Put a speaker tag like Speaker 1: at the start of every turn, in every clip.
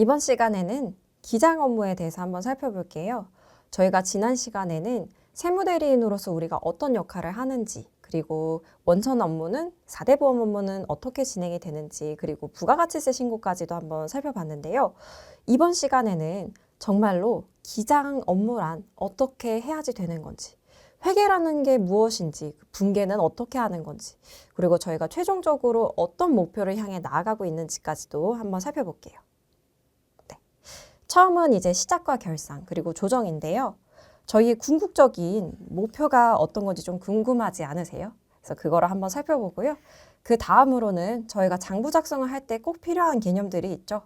Speaker 1: 이번 시간에는 기장 업무에 대해서 한번 살펴볼게요. 저희가 지난 시간에는 세무대리인으로서 우리가 어떤 역할을 하는지, 그리고 원천 업무는 4대 보험 업무는 어떻게 진행이 되는지, 그리고 부가가치세 신고까지도 한번 살펴봤는데요. 이번 시간에는 정말로 기장 업무란 어떻게 해야지 되는 건지, 회계라는 게 무엇인지, 분계는 어떻게 하는 건지, 그리고 저희가 최종적으로 어떤 목표를 향해 나아가고 있는지까지도 한번 살펴볼게요. 처음은 이제 시작과 결산, 그리고 조정인데요. 저희의 궁극적인 목표가 어떤 건지 좀 궁금하지 않으세요? 그래서 그거를 한번 살펴보고요. 그 다음으로는 저희가 장부 작성을 할 때 꼭 필요한 개념들이 있죠.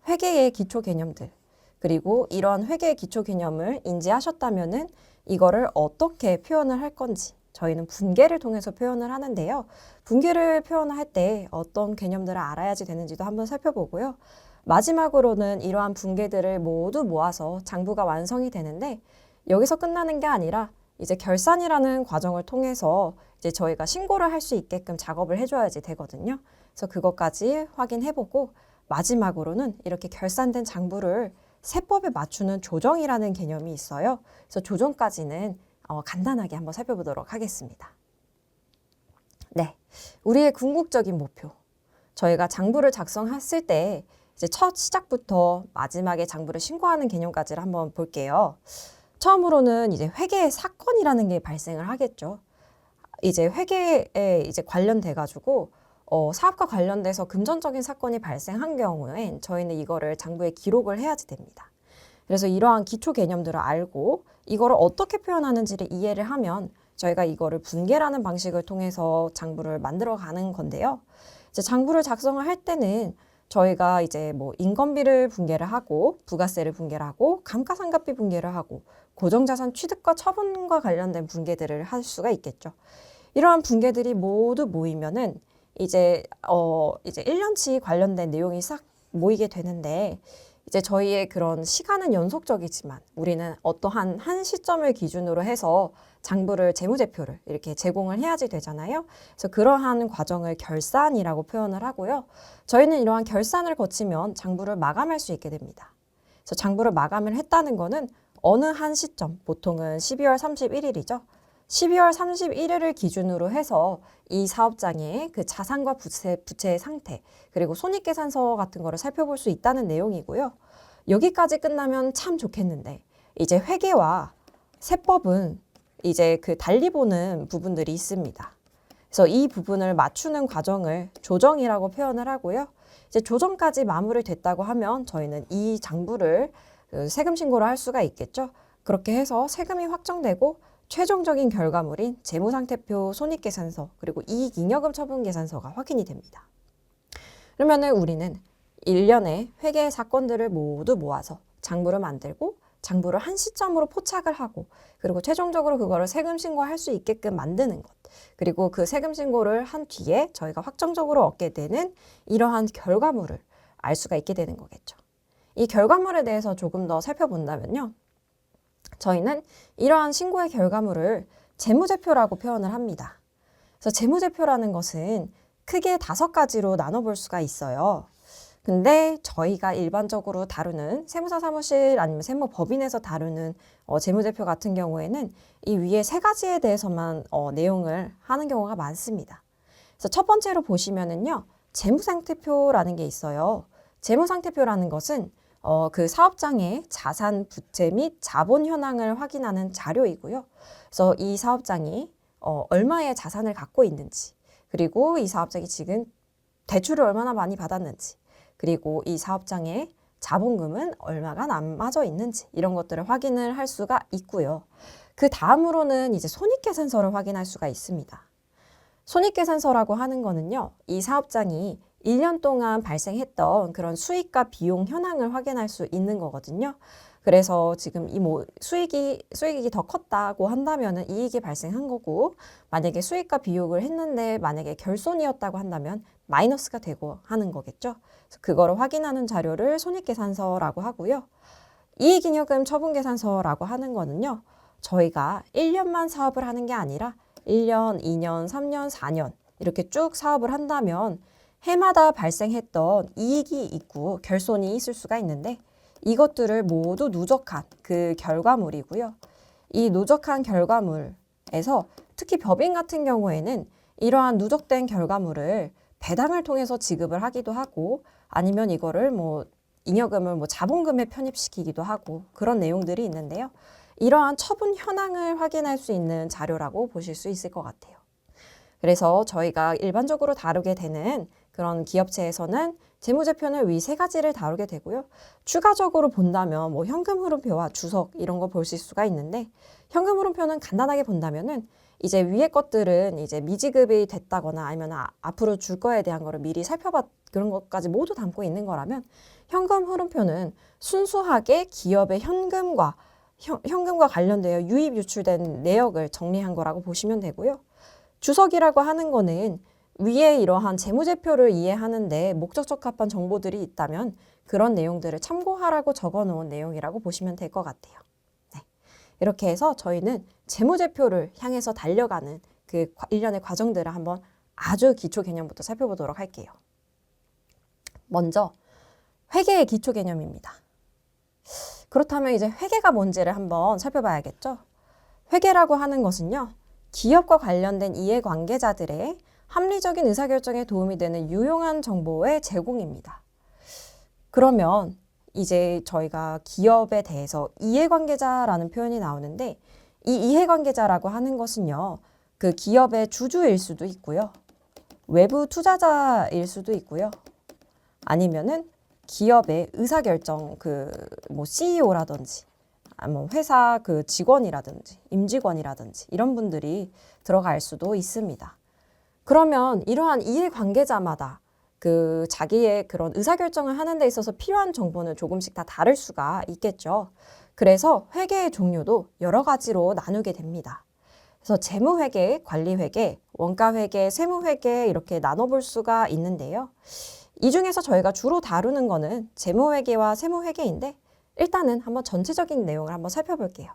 Speaker 1: 회계의 기초 개념들. 그리고 이런 회계의 기초 개념을 인지하셨다면은 이거를 어떻게 표현을 할 건지 저희는 분계를 통해서 표현을 하는데요. 분계를 표현할 때 어떤 개념들을 알아야지 되는지도 한번 살펴보고요. 마지막으로는 이러한 분계들을 모두 모아서 장부가 완성이 되는데 여기서 끝나는 게 아니라 이제 결산이라는 과정을 통해서 이제 저희가 신고를 할 수 있게끔 작업을 해줘야지 되거든요. 그래서 그것까지 확인해보고 마지막으로는 이렇게 결산된 장부를 세법에 맞추는 조정이라는 개념이 있어요. 그래서 조정까지는 간단하게 한번 살펴보도록 하겠습니다. 네, 우리의 궁극적인 목표. 저희가 장부를 작성했을 때 이제 첫 시작부터 마지막에 장부를 신고하는 개념까지를 한번 볼게요. 처음으로는 이제 회계의 사건이라는 게 발생을 하겠죠. 이제 회계에 이제 관련돼 가지고 사업과 관련돼서 금전적인 사건이 발생한 경우엔 저희는 이거를 장부에 기록을 해야지 됩니다. 그래서 이러한 기초 개념들을 알고 이거를 어떻게 표현하는지를 이해를 하면 저희가 이거를 분계라는 방식을 통해서 장부를 만들어 가는 건데요. 이제 장부를 작성을 할 때는 저희가 이제 뭐 인건비를 분계를 하고 부가세를 분계를 하고 감가상각비 분계를 하고 고정자산 취득과 처분과 관련된 분계들을 할 수가 있겠죠. 이러한 분계들이 모두 모이면은 이제 1년치 관련된 내용이 싹 모이게 되는데 이제 저희의 그런 시간은 연속적이지만 우리는 어떠한 한 시점을 기준으로 해서 장부를 재무제표를 이렇게 제공을 해야지 되잖아요. 그래서 그러한 과정을 결산이라고 표현을 하고요. 저희는 이러한 결산을 거치면 장부를 마감할 수 있게 됩니다. 그래서 장부를 마감을 했다는 거는 어느 한 시점, 보통은 12월 31일이죠. 12월 31일을 기준으로 해서 이 사업장의 그 자산과 부채의 상태, 그리고 손익계산서 같은 거를 살펴볼 수 있다는 내용이고요. 여기까지 끝나면 참 좋겠는데, 이제 회계와 세법은 이제 그 달리 보는 부분들이 있습니다. 그래서 이 부분을 맞추는 과정을 조정이라고 표현을 하고요. 이제 조정까지 마무리됐다고 하면 저희는 이 장부를 세금 신고를 할 수가 있겠죠. 그렇게 해서 세금이 확정되고 최종적인 결과물인 재무상태표, 손익계산서, 그리고 이익잉여금 처분계산서가 확인이 됩니다. 그러면은 우리는 1년의 회계 사건들을 모두 모아서 장부를 만들고 장부를 한 시점으로 포착을 하고 그리고 최종적으로 그거를 세금 신고할 수 있게끔 만드는 것. 그리고 그 세금 신고를 한 뒤에 저희가 확정적으로 얻게 되는 이러한 결과물을 알 수가 있게 되는 거겠죠. 이 결과물에 대해서 조금 더 살펴본다면요. 저희는 이러한 신고의 결과물을 재무제표라고 표현을 합니다. 그래서 재무제표라는 것은 크게 5가지로 나눠볼 수가 있어요. 근데 저희가 일반적으로 다루는 세무사 사무실 아니면 세무법인에서 다루는 재무제표 같은 경우에는 이 위에 3가지에 대해서만 내용을 하는 경우가 많습니다. 그래서 첫 번째로 보시면은요, 재무상태표라는 게 있어요. 재무상태표라는 것은 그 사업장의 자산, 부채 및 자본 현황을 확인하는 자료이고요. 그래서 이 사업장이 얼마의 자산을 갖고 있는지, 그리고 이 사업장이 지금 대출을 얼마나 많이 받았는지, 그리고 이 사업장의 자본금은 얼마가 남아져 있는지 이런 것들을 확인을 할 수가 있고요. 그 다음으로는 이제 손익계산서를 확인할 수가 있습니다. 손익계산서라고 하는 거는요, 이 사업장이 1년 동안 발생했던 그런 수익과 비용 현황을 확인할 수 있는 거거든요. 그래서 지금 이 수익이 더 컸다고 한다면은 이익이 발생한 거고, 만약에 수익과 비용을 했는데 만약에 결손이었다고 한다면 마이너스가 되고 하는 거겠죠. 그래서 그거를 확인하는 자료를 손익계산서라고 하고요. 이익잉여금 처분계산서라고 하는 거는요, 저희가 1년만 사업을 하는 게 아니라 1년, 2년, 3년, 4년 이렇게 쭉 사업을 한다면 해마다 발생했던 이익이 있고 결손이 있을 수가 있는데 이것들을 모두 누적한 그 결과물이고요. 이 누적한 결과물에서 특히 법인 같은 경우에는 이러한 누적된 결과물을 배당을 통해서 지급을 하기도 하고 아니면 이거를 뭐 잉여금을 뭐 자본금에 편입시키기도 하고 그런 내용들이 있는데요. 이러한 처분 현황을 확인할 수 있는 자료라고 보실 수 있을 것 같아요. 그래서 저희가 일반적으로 다루게 되는 그런 기업체에서는 재무제표는 위 세 가지를 다루게 되고요. 추가적으로 본다면 뭐 현금 흐름표와 주석 이런 거 보실 수가 있는데 현금 흐름표는 간단하게 본다면은 이제 위에 것들은 이제 미지급이 됐다거나 아니면 앞으로 줄 거에 대한 거를 미리 살펴봤 그런 것까지 모두 담고 있는 거라면 현금 흐름표는 순수하게 기업의 현금과 관련되어 유입 유출된 내역을 정리한 거라고 보시면 되고요. 주석이라고 하는 거는 위에 이러한 재무제표를 이해하는데 목적적합한 정보들이 있다면 그런 내용들을 참고하라고 적어놓은 내용이라고 보시면 될 것 같아요. 네. 이렇게 해서 저희는 재무제표를 향해서 달려가는 그 일련의 과정들을 한번 아주 기초 개념부터 살펴보도록 할게요. 먼저 회계의 기초 개념입니다. 그렇다면 이제 회계가 뭔지를 한번 살펴봐야겠죠. 회계라고 하는 것은요. 기업과 관련된 이해관계자들의 합리적인 의사결정에 도움이 되는 유용한 정보의 제공입니다. 그러면 이제 저희가 기업에 대해서 이해관계자라는 표현이 나오는데 이 이해관계자라고 하는 것은요. 그 기업의 주주일 수도 있고요. 외부 투자자일 수도 있고요. 아니면은 기업의 의사결정 뭐 CEO라든지 뭐 회사 그 직원이라든지 임직원이라든지 이런 분들이 들어갈 수도 있습니다. 그러면 이러한 이해관계자마다 그 자기의 그런 의사결정을 하는 데 있어서 필요한 정보는 조금씩 다 다를 수가 있겠죠. 그래서 회계의 종류도 여러 가지로 나누게 됩니다. 그래서 재무회계, 관리회계, 원가회계, 세무회계 이렇게 나눠볼 수가 있는데요. 이 중에서 저희가 주로 다루는 거는 재무회계와 세무회계인데 일단은 한번 전체적인 내용을 한번 살펴볼게요.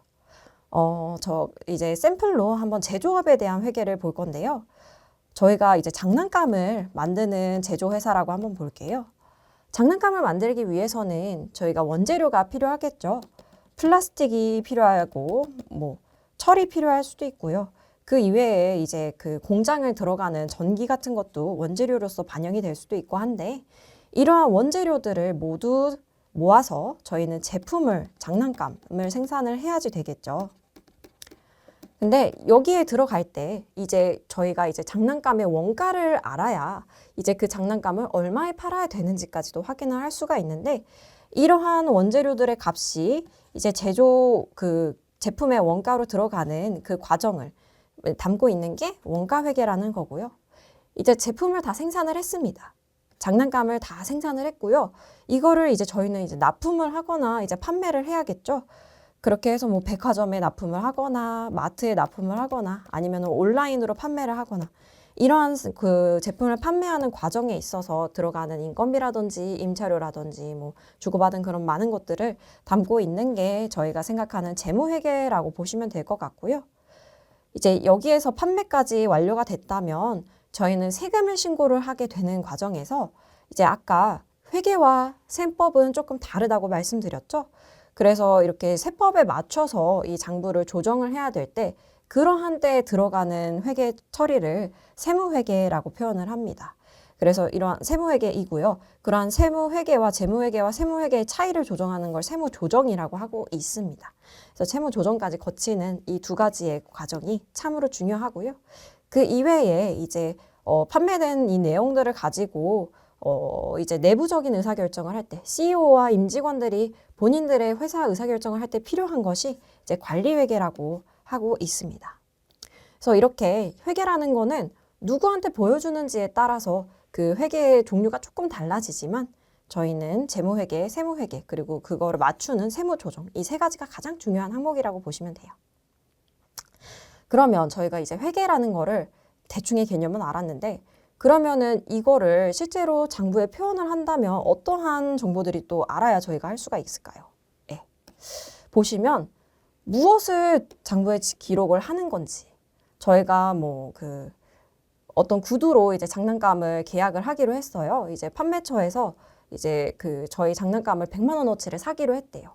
Speaker 1: 저 이제 샘플로 한번 제조업에 대한 회계를 볼 건데요. 저희가 이제 장난감을 만드는 제조회사라고 한번 볼게요. 장난감을 만들기 위해서는 저희가 원재료가 필요하겠죠. 플라스틱이 필요하고 뭐 철이 필요할 수도 있고요. 그 이외에 이제 그 공장을 들어가는 전기 같은 것도 원재료로서 반영이 될 수도 있고 한데 이러한 원재료들을 모두 모아서 저희는 장난감을 생산을 해야지 되겠죠. 근데 여기에 들어갈 때 이제 저희가 이제 장난감의 원가를 알아야 이제 그 장난감을 얼마에 팔아야 되는지까지도 확인을 할 수가 있는데 이러한 원재료들의 값이 이제 제조 그 제품의 원가로 들어가는 그 과정을 담고 있는 게 원가회계라는 거고요. 이제 제품을 다 생산을 했습니다. 장난감을 다 생산을 했고요. 이거를 이제 저희는 이제 납품을 하거나 이제 판매를 해야겠죠. 그렇게 해서 뭐 백화점에 납품을 하거나 마트에 납품을 하거나 아니면 온라인으로 판매를 하거나 이러한 그 제품을 판매하는 과정에 있어서 들어가는 인건비라든지 임차료라든지 뭐 주고받은 그런 많은 것들을 담고 있는 게 저희가 생각하는 재무회계라고 보시면 될 것 같고요. 이제 여기에서 판매까지 완료가 됐다면 저희는 세금을 신고를 하게 되는 과정에서 이제 아까 회계와 셈법은 조금 다르다고 말씀드렸죠. 그래서 이렇게 세법에 맞춰서 이 장부를 조정을 해야 될 때 그러한 때에 들어가는 회계 처리를 세무회계라고 표현을 합니다. 그래서 이러한 세무회계이고요. 그러한 세무회계와 재무회계와 세무회계의 차이를 조정하는 걸 세무조정이라고 하고 있습니다. 그래서 세무조정까지 거치는 이 두 가지의 과정이 참으로 중요하고요. 그 이외에 이제 판매된 이 내용들을 가지고 이제 내부적인 의사결정을 할 때 CEO와 임직원들이 본인들의 회사 의사결정을 할 때 필요한 것이 이제 관리회계라고 하고 있습니다. 그래서 이렇게 회계라는 거는 누구한테 보여주는지에 따라서 그 회계의 종류가 조금 달라지지만 저희는 재무회계, 세무회계 그리고 그거를 맞추는 세무조정 이 세 가지가 가장 중요한 항목이라고 보시면 돼요. 그러면 저희가 이제 회계라는 거를 대충의 개념은 알았는데 그러면은 이거를 실제로 장부에 표현을 한다면 어떠한 정보들이 또 알아야 저희가 할 수가 있을까요? 네. 보시면 무엇을 장부에 기록을 하는 건지 저희가 뭐 어떤 구두로 이제 장난감을 계약을 하기로 했어요. 이제 판매처에서 이제 그 저희 장난감을 100만 원어치를 사기로 했대요.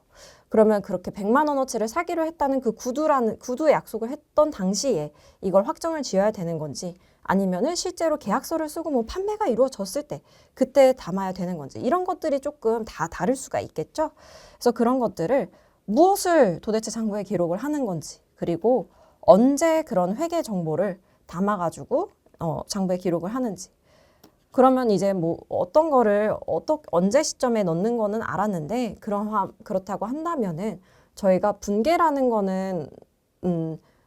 Speaker 1: 그러면 그렇게 100만 원어치를 사기로 했다는 그 구두의 약속을 했던 당시에 이걸 확정을 지어야 되는 건지 아니면은 실제로 계약서를 쓰고 뭐 판매가 이루어졌을 때 그때 담아야 되는 건지 이런 것들이 조금 다 다를 수가 있겠죠. 그래서 그런 것들을 무엇을 도대체 장부에 기록을 하는 건지 그리고 언제 그런 회계 정보를 담아가지고 장부에 기록을 하는지 그러면 이제 뭐 어떤 거를 언제 시점에 넣는 거는 알았는데 그렇다고 한다면은 저희가 분계라는 거는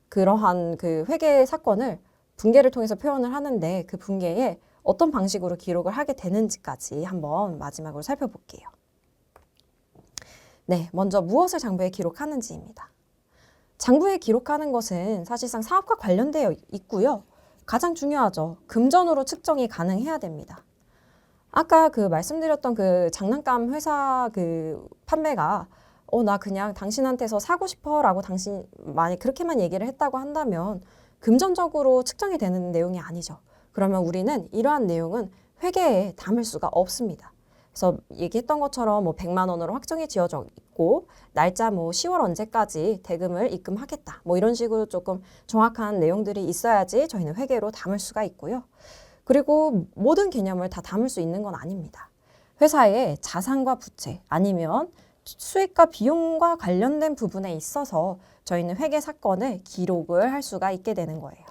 Speaker 1: 그러한 그 회계 사건을 분계를 통해서 표현을 하는데 그 분계에 어떤 방식으로 기록을 하게 되는지까지 한번 마지막으로 살펴볼게요. 네, 먼저 무엇을 장부에 기록하는지입니다. 장부에 기록하는 것은 사실상 사업과 관련되어 있고요. 가장 중요하죠. 금전으로 측정이 가능해야 됩니다. 아까 그 말씀드렸던 그 장난감 회사 그 판매가 나 그냥 당신한테서 사고 싶어 라고 당신 만약 그렇게만 얘기를 했다고 한다면 금전적으로 측정이 되는 내용이 아니죠. 그러면 우리는 이러한 내용은 회계에 담을 수가 없습니다. 그래서 얘기했던 것처럼 뭐 100만 원으로 확정이 지어져 있고 날짜 뭐 10월 언제까지 대금을 입금하겠다. 뭐 이런 식으로 조금 정확한 내용들이 있어야지 저희는 회계로 담을 수가 있고요. 그리고 모든 개념을 다 담을 수 있는 건 아닙니다. 회사의 자산과 부채 아니면 수익과 비용과 관련된 부분에 있어서 저희는 회계 사건을 기록을 할 수가 있게 되는 거예요.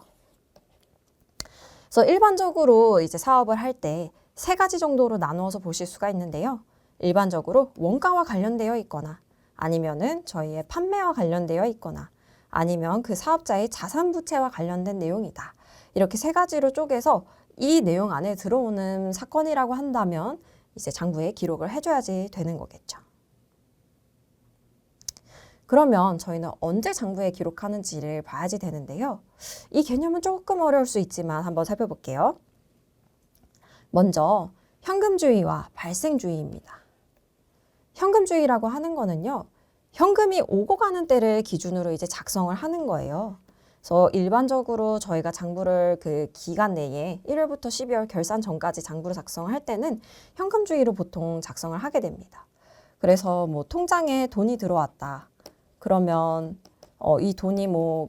Speaker 1: 그래서 일반적으로 이제 사업을 할 때 3가지 정도로 나누어서 보실 수가 있는데요. 일반적으로 원가와 관련되어 있거나 아니면은 저희의 판매와 관련되어 있거나 아니면 그 사업자의 자산 부채와 관련된 내용이다. 이렇게 3가지로 쪼개서 이 내용 안에 들어오는 사건이라고 한다면 이제 장부에 기록을 해줘야지 되는 거겠죠. 그러면 저희는 언제 장부에 기록하는지를 봐야지 되는데요. 이 개념은 조금 어려울 수 있지만 한번 살펴볼게요. 먼저 현금주의와 발생주의입니다. 현금주의라고 하는 거는요. 현금이 오고 가는 때를 기준으로 이제 작성을 하는 거예요. 그래서 일반적으로 저희가 장부를 그 기간 내에 1월부터 12월 결산 전까지 장부를 작성을 할 때는 현금주의로 보통 작성을 하게 됩니다. 그래서 뭐 통장에 돈이 들어왔다. 그러면 이 돈이 뭐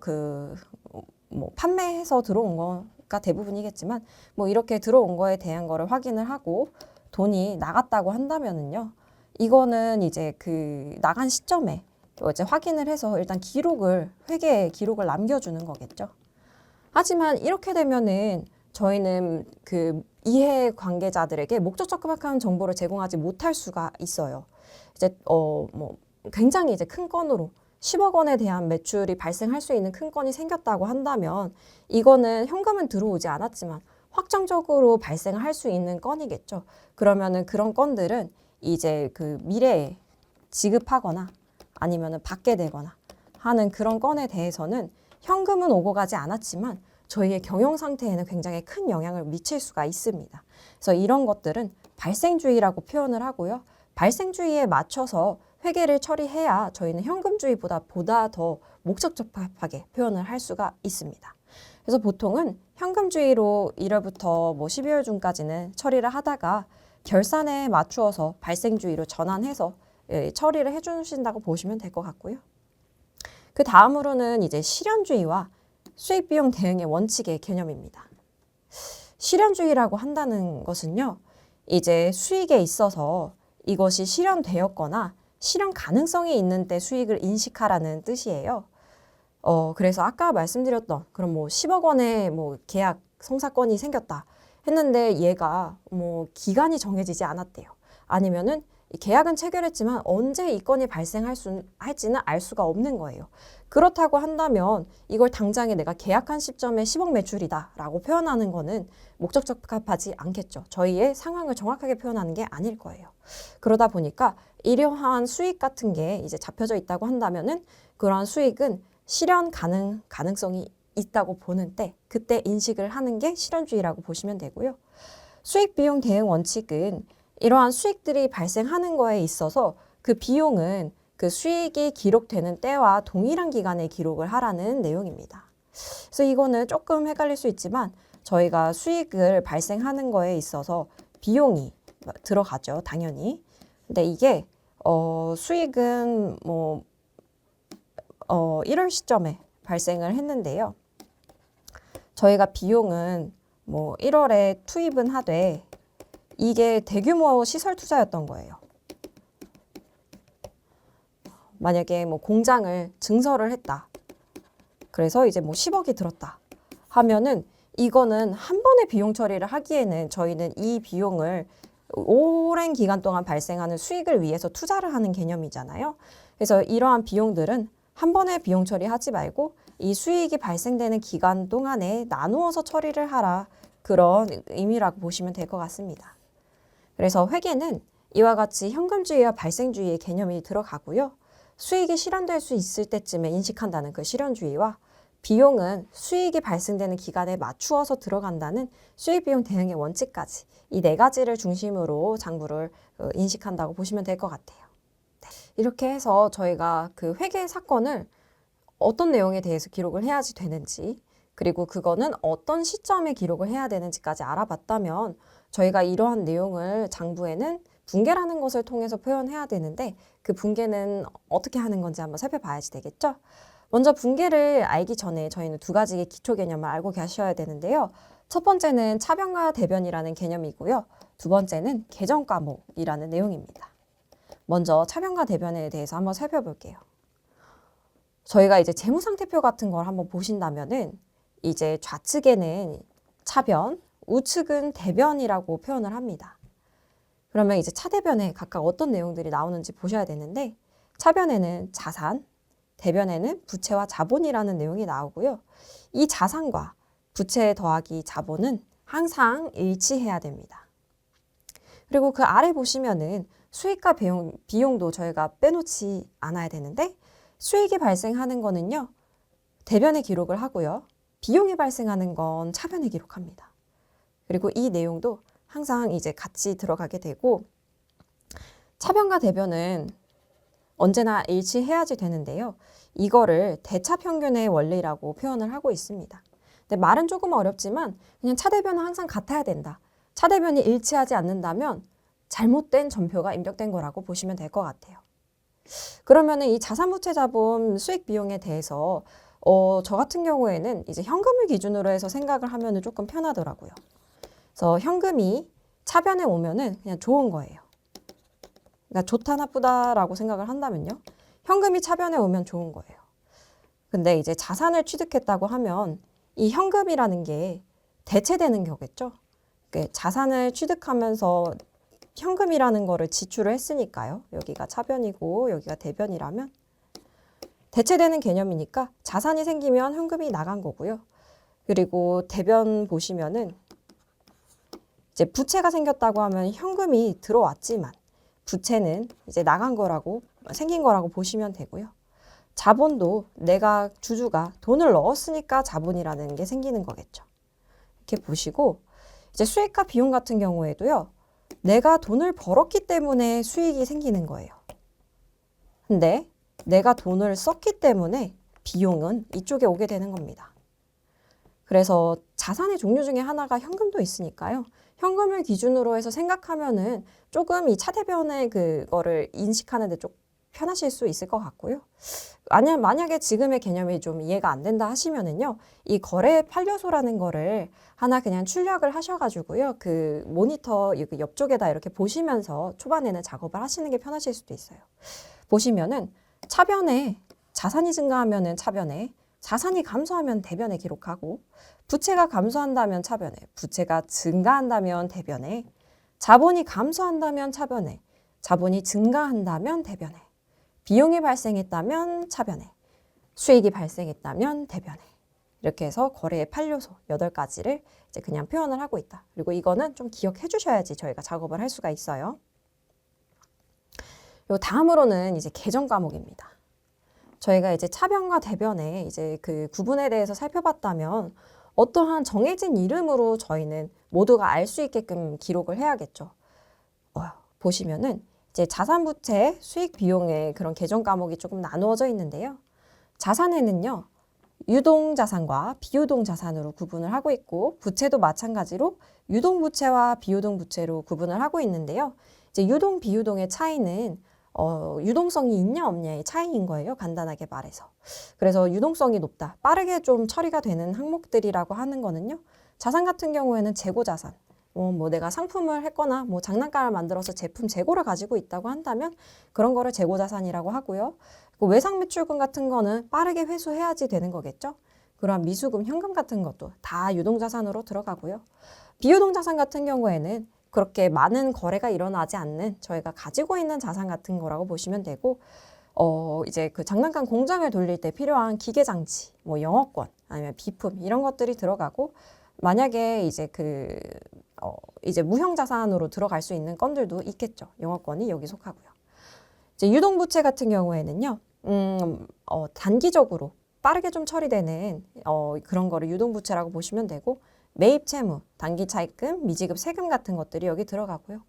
Speaker 1: 판매해서 들어온 거가 대부분이겠지만 뭐 이렇게 들어온 거에 대한 거를 확인을 하고 돈이 나갔다고 한다면은요. 이거는 이제 그 나간 시점에 이제 확인을 해서 일단 회계에 기록을 남겨주는 거겠죠. 하지만 이렇게 되면은 저희는 그 이해 관계자들에게 목적적 금액한 정보를 제공하지 못할 수가 있어요. 이제 뭐 굉장히 이제 큰 건으로 10억 원에 대한 매출이 발생할 수 있는 큰 건이 생겼다고 한다면 이거는 현금은 들어오지 않았지만 확정적으로 발생을 할 수 있는 건이겠죠. 그러면은 그런 건들은 이제 그 미래에 지급하거나 아니면은 받게 되거나 하는 그런 건에 대해서는 현금은 오고 가지 않았지만 저희의 경영 상태에는 굉장히 큰 영향을 미칠 수가 있습니다. 그래서 이런 것들은 발생주의라고 표현을 하고요. 발생주의에 맞춰서 회계를 처리해야 저희는 현금주의보다 더 목적적합하게 표현을 할 수가 있습니다. 그래서 보통은 현금주의로 1월부터 뭐 12월 중까지는 처리를 하다가 결산에 맞추어서 발생주의로 전환해서 처리를 해주신다고 보시면 될 것 같고요. 그 다음으로는 이제 실현주의와 수익비용 대응의 원칙의 개념입니다. 실현주의라고 한다는 것은요, 이제 수익에 있어서 이것이 실현되었거나 실현 가능성이 있는 때 수익을 인식하라는 뜻이에요. 그래서 아까 말씀드렸던 그럼 뭐 10억 원의 뭐 계약 성사건이 생겼다 했는데 얘가 뭐 기간이 정해지지 않았대요. 아니면은 계약은 체결했지만 언제 이 건이 할지는 알 수가 없는 거예요. 그렇다고 한다면 이걸 당장에 내가 계약한 시점에 10억 매출이다라고 표현하는 거는 목적적합하지 않겠죠. 저희의 상황을 정확하게 표현하는 게 아닐 거예요. 그러다 보니까 이러한 수익 같은 게 이제 잡혀져 있다고 한다면은 그러한 수익은 실현 가능성이 있다고 보는 때 그때 인식을 하는 게 실현주의라고 보시면 되고요. 수익 비용 대응 원칙은 이러한 수익들이 발생하는 거에 있어서 그 비용은 그 수익이 기록되는 때와 동일한 기간에 기록을 하라는 내용입니다. 그래서 이거는 조금 헷갈릴 수 있지만 저희가 수익을 발생하는 거에 있어서 비용이 들어가죠, 당연히. 근데 이게 수익은 뭐 1월 시점에 발생을 했는데요. 저희가 비용은 뭐 1월에 투입은 하되 이게 대규모 시설 투자였던 거예요. 만약에 뭐 공장을 증설을 했다. 그래서 이제 뭐 10억이 들었다 하면은 이거는 한 번에 비용 처리를 하기에는 저희는 이 비용을 오랜 기간 동안 발생하는 수익을 위해서 투자를 하는 개념이잖아요. 그래서 이러한 비용들은 한 번에 비용 처리하지 말고 이 수익이 발생되는 기간 동안에 나누어서 처리를 하라. 그런 의미라고 보시면 될 것 같습니다. 그래서 회계는 이와 같이 현금주의와 발생주의의 개념이 들어가고요. 수익이 실현될 수 있을 때쯤에 인식한다는 그 실현주의와 비용은 수익이 발생되는 기간에 맞추어서 들어간다는 수익비용 대응의 원칙까지 이 네 가지를 중심으로 장부를 인식한다고 보시면 될 것 같아요. 네. 이렇게 해서 저희가 그 회계 사건을 어떤 내용에 대해서 기록을 해야지 되는지 그리고 그거는 어떤 시점에 기록을 해야 되는지까지 알아봤다면 저희가 이러한 내용을 장부에는 분계라는 것을 통해서 표현해야 되는데 그 분계는 어떻게 하는 건지 한번 살펴봐야지 되겠죠? 먼저 분계를 알기 전에 저희는 두 가지의 기초 개념을 알고 계셔야 되는데요. 첫 번째는 차변과 대변이라는 개념이고요. 두 번째는 계정 과목이라는 내용입니다. 먼저 차변과 대변에 대해서 한번 살펴볼게요. 저희가 이제 재무상태표 같은 걸 한번 보신다면은 이제 좌측에는 차변, 우측은 대변이라고 표현을 합니다. 그러면 이제 차대변에 각각 어떤 내용들이 나오는지 보셔야 되는데 차변에는 자산, 대변에는 부채와 자본이라는 내용이 나오고요. 이 자산과 부채 더하기 자본은 항상 일치해야 됩니다. 그리고 그 아래 보시면은 수익과 비용도 저희가 빼놓지 않아야 되는데 수익이 발생하는 거는요. 대변에 기록을 하고요. 비용이 발생하는 건 차변에 기록합니다. 그리고 이 내용도 항상 이제 같이 들어가게 되고 차변과 대변은 언제나 일치해야지 되는데요. 이거를 대차평균의 원리라고 표현을 하고 있습니다. 근데 말은 조금 어렵지만 그냥 차대변은 항상 같아야 된다. 차대변이 일치하지 않는다면 잘못된 전표가 입력된 거라고 보시면 될 것 같아요. 그러면은 이 자산부채자본 수익 비용에 대해서 저 같은 경우에는 이제 현금을 기준으로 해서 생각을 하면은 조금 편하더라고요. 그래서 현금이 차변에 오면은 그냥 좋은 거예요. 그러니까 좋다 나쁘다라고 생각을 한다면요. 현금이 차변에 오면 좋은 거예요. 근데 이제 자산을 취득했다고 하면 이 현금이라는 게 대체되는 거겠죠. 그러니까 자산을 취득하면서 현금이라는 거를 지출을 했으니까요. 여기가 차변이고 여기가 대변이라면 대체되는 개념이니까 자산이 생기면 현금이 나간 거고요. 그리고 대변 보시면은 이제 부채가 생겼다고 하면 현금이 들어왔지만 부채는 이제 나간 거라고 생긴 거라고 보시면 되고요. 자본도 내가 주주가 돈을 넣었으니까 자본이라는 게 생기는 거겠죠. 이렇게 보시고 이제 수익과 비용 같은 경우에도요. 내가 돈을 벌었기 때문에 수익이 생기는 거예요. 근데 내가 돈을 썼기 때문에 비용은 이쪽에 오게 되는 겁니다. 그래서 자산의 종류 중에 하나가 현금도 있으니까요. 현금을 기준으로 해서 생각하면은 조금 이 차대변의 그거를 인식하는데 좀 편하실 수 있을 것 같고요. 만약에 지금의 개념이 좀 이해가 안 된다 하시면은요. 이 거래 판료소라는 거를 하나 그냥 출력을 하셔가지고요. 그 모니터 옆쪽에다 이렇게 보시면서 초반에는 작업을 하시는 게 편하실 수도 있어요. 보시면은 차변에 자산이 증가하면은 차변에 자산이 감소하면 대변에 기록하고 부채가 감소한다면 차변에 부채가 증가한다면 대변에 자본이 감소한다면 차변에 자본이 증가한다면 대변에 비용이 발생했다면 차변에 수익이 발생했다면 대변에 이렇게 해서 거래의 판료소 8가지를 이제 그냥 표현을 하고 있다. 그리고 이거는 좀 기억해 주셔야지 저희가 작업을 할 수가 있어요. 요 다음으로는 이제 계정 과목입니다. 저희가 이제 차변과 대변의 이제 그 구분에 대해서 살펴봤다면 어떠한 정해진 이름으로 저희는 모두가 알 수 있게끔 기록을 해야겠죠. 보시면은 이제 자산부채, 수익 비용의 그런 계정 과목이 조금 나누어져 있는데요. 자산에는요, 유동자산과 비유동자산으로 구분을 하고 있고 부채도 마찬가지로 유동부채와 비유동부채로 구분을 하고 있는데요. 이제 유동, 비유동의 차이는 유동성이 있냐 없냐의 차이인 거예요. 간단하게 말해서. 그래서 유동성이 높다, 빠르게 좀 처리가 되는 항목들이라고 하는 거는요. 자산 같은 경우에는 재고자산. 뭐 내가 상품을 했거나 뭐 장난감을 만들어서 제품 재고를 가지고 있다고 한다면 그런 거를 재고자산이라고 하고요. 외상 매출금 같은 거는 빠르게 회수해야지 되는 거겠죠. 그러한 미수금, 현금 같은 것도 다 유동자산으로 들어가고요. 비유동자산 같은 경우에는 그렇게 많은 거래가 일어나지 않는 저희가 가지고 있는 자산 같은 거라고 보시면 되고 이제 그 장난감 공장을 돌릴 때 필요한 기계장치, 뭐 영업권, 아니면 비품 이런 것들이 들어가고 만약에 이제 이제 무형자산으로 들어갈 수 있는 건들도 있겠죠. 영업권이 여기 속하고요. 이제 유동부채 같은 경우에는요. 단기적으로 빠르게 좀 처리되는 그런 거를 유동부채라고 보시면 되고 매입 채무, 단기 차입금, 미지급 세금 같은 것들이 여기 들어가고요.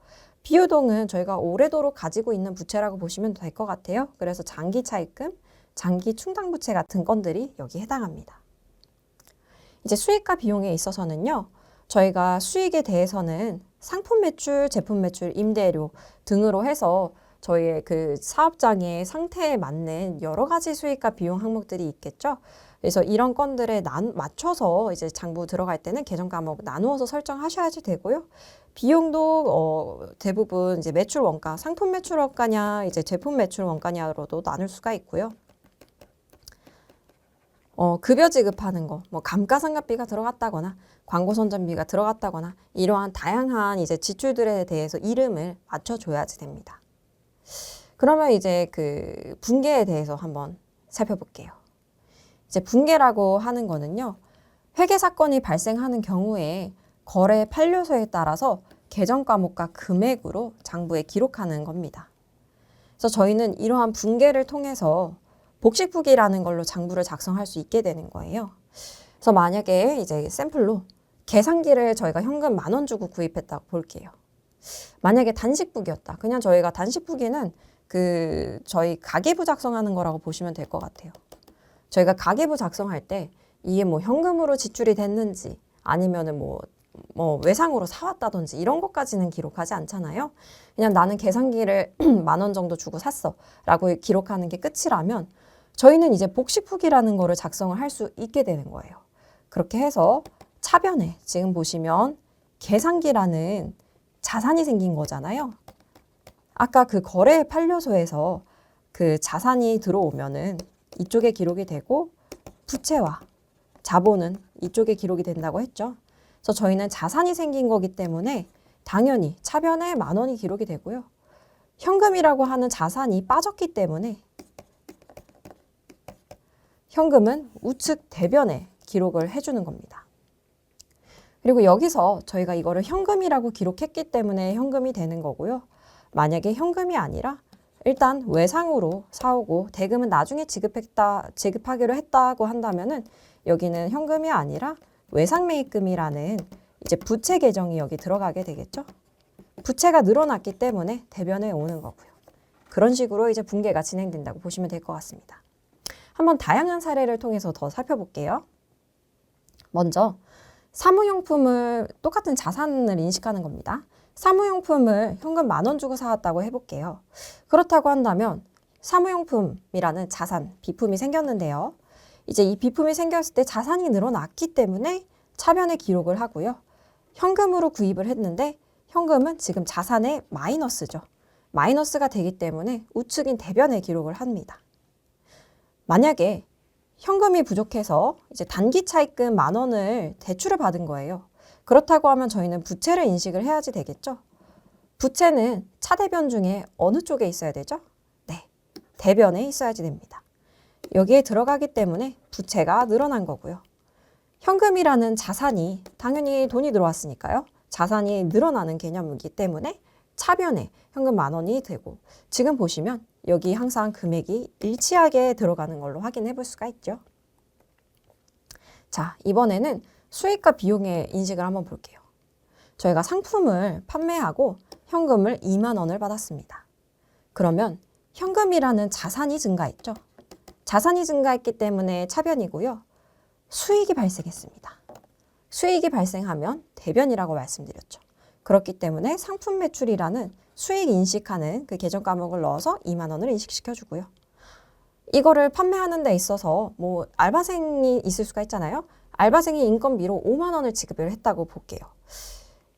Speaker 1: 비유동은 저희가 오래도록 가지고 있는 부채라고 보시면 될 것 같아요. 그래서 장기 차입금, 장기 충당부채 같은 건들이 여기 해당합니다. 이제 수익과 비용에 있어서는요. 저희가 수익에 대해서는 상품 매출, 제품 매출, 임대료 등으로 해서 저희의 그 사업장의 상태에 맞는 여러 가지 수익과 비용 항목들이 있겠죠. 그래서 이런 건들에 맞춰서 이제 장부 들어갈 때는 계정 과목 나누어서 설정하셔야지 되고요. 비용도 대부분 이제 매출 원가, 상품 매출 원가냐, 이제 제품 매출 원가냐로도 나눌 수가 있고요. 급여 지급하는 거, 뭐 감가상각비가 들어갔다거나 광고 선전비가 들어갔다거나 이러한 다양한 이제 지출들에 대해서 이름을 맞춰줘야지 됩니다. 그러면 이제 그 분계에 대해서 한번 살펴볼게요. 이제 분계라고 하는 거는요. 회계 사건이 발생하는 경우에 거래 판례서에 따라서 계정 과목과 금액으로 장부에 기록하는 겁니다. 그래서 저희는 이러한 분계를 통해서 복식부기라는 걸로 장부를 작성할 수 있게 되는 거예요. 그래서 만약에 이제 샘플로 계산기를 저희가 현금 10,000원 주고 구입했다고 볼게요. 만약에 단식부기였다. 그냥 저희가 단식부기는 저희 가계부 작성하는 거라고 보시면 될 것 같아요. 저희가 가계부 작성할 때 이게 뭐 현금으로 지출이 됐는지 아니면은 뭐 외상으로 사왔다든지 이런 것까지는 기록하지 않잖아요. 그냥 나는 계산기를 10,000원 정도 주고 샀어 라고 기록하는 게 끝이라면 저희는 이제 복식부기라는 거를 작성을 할 수 있게 되는 거예요. 그렇게 해서 차변에 지금 보시면 계산기라는 자산이 생긴 거잖아요. 아까 그 거래 판례서에서 그 자산이 들어오면은 이쪽에 기록이 되고 부채와 자본은 이쪽에 기록이 된다고 했죠. 그래서 저희는 자산이 생긴 거기 때문에 당연히 차변에 10,000원이 기록이 되고요. 현금이라고 하는 자산이 빠졌기 때문에 현금은 우측 대변에 기록을 해주는 겁니다. 그리고 여기서 저희가 이거를 현금이라고 기록했기 때문에 현금이 되는 거고요. 만약에 현금이 아니라 일단 외상으로 사오고 대금은 나중에 지급하기로 했다고 한다면은 여기는 현금이 아니라 외상매입금이라는 이제 부채 계정이 여기 들어가게 되겠죠. 부채가 늘어났기 때문에 대변에 오는 거고요. 그런 식으로 이제 분계가 진행된다고 보시면 될 것 같습니다. 한번 다양한 사례를 통해서 더 살펴볼게요. 먼저 사무용품을 똑같은 자산을 인식하는 겁니다. 사무용품을 현금 10,000원 주고 사왔다고 해볼게요. 그렇다고 한다면 사무용품이라는 자산, 비품이 생겼는데요. 이제 이 비품이 생겼을 때 자산이 늘어났기 때문에 차변에 기록을 하고요. 현금으로 구입을 했는데 현금은 지금 자산의 마이너스죠. 마이너스가 되기 때문에 우측인 대변에 기록을 합니다. 만약에 현금이 부족해서 이제 단기 차입금 10,000원을 대출을 받은 거예요. 그렇다고 하면 저희는 부채를 인식을 해야지 되겠죠. 부채는 차대변 중에 어느 쪽에 있어야 되죠? 네, 대변에 있어야지 됩니다. 여기에 들어가기 때문에 부채가 늘어난 거고요. 현금이라는 자산이 당연히 돈이 들어왔으니까요. 자산이 늘어나는 개념이기 때문에 차변에 현금 10,000원이 되고 지금 보시면 여기 항상 금액이 일치하게 들어가는 걸로 확인해 볼 수가 있죠. 자, 이번에는 수익과 비용의 인식을 한번 볼게요. 저희가 상품을 판매하고 현금을 20,000원을 받았습니다. 그러면 현금이라는 자산이 증가했죠. 자산이 증가했기 때문에 차변이고요. 수익이 발생했습니다. 수익이 발생하면 대변이라고 말씀드렸죠. 그렇기 때문에 상품 매출이라는 수익 인식하는 그 계정 과목을 넣어서 2만 원을 인식시켜 주고요. 이거를 판매하는 데 있어서 뭐 알바생이 있을 수가 있잖아요. 알바생이 인건비로 5만 원을 지급을 했다고 볼게요.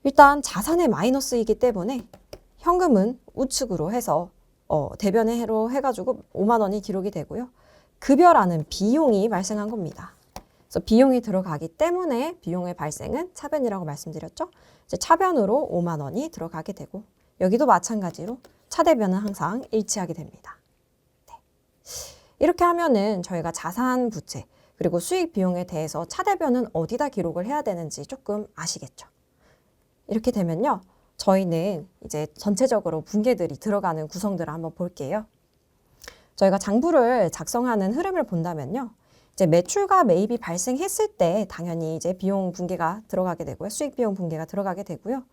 Speaker 1: 일단 자산의 마이너스이기 때문에 현금은 우측으로 해서 대변회로 해가지고 5만 원이 기록이 되고요. 급여라는 비용이 발생한 겁니다. 그래서 비용이 들어가기 때문에 비용의 발생은 차변이라고 말씀드렸죠. 이제 차변으로 5만 원이 들어가게 되고 여기도 마찬가지로 차대변은 항상 일치하게 됩니다. 네. 이렇게 하면은 저희가 자산 부채 그리고 수익 비용에 대해서 차대변은 어디다 기록을 해야 되는지 조금 아시겠죠? 이렇게 되면요. 저희는 이제 전체적으로 분계들이 들어가는 구성들을 한번 볼게요. 저희가 장부를 작성하는 흐름을 본다면요. 이제 매출과 매입이 발생했을 때 당연히 이제 비용 분계가 들어가게 되고요. 수익 비용 분계가 들어가게 되고요.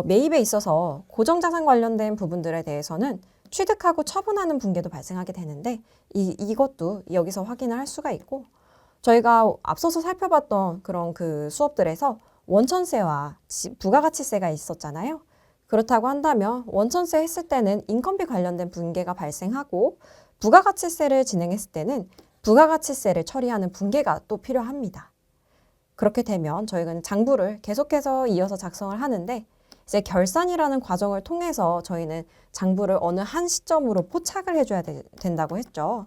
Speaker 1: 매입에 있어서 고정자산 관련된 부분들에 대해서는 취득하고 처분하는 분계도 발생하게 되는데 이것도 여기서 확인을 할 수가 있고 저희가 앞서서 살펴봤던 그런 그 수업들에서 원천세와 부가가치세가 있었잖아요. 그렇다고 한다면 원천세 했을 때는 인건비 관련된 분계가 발생하고 부가가치세를 진행했을 때는 부가가치세를 처리하는 분계가 또 필요합니다. 그렇게 되면 저희는 장부를 계속해서 이어서 작성을 하는데 이제 결산이라는 과정을 통해서 저희는 장부를 어느 한 시점으로 포착을 해줘야 된다고 했죠.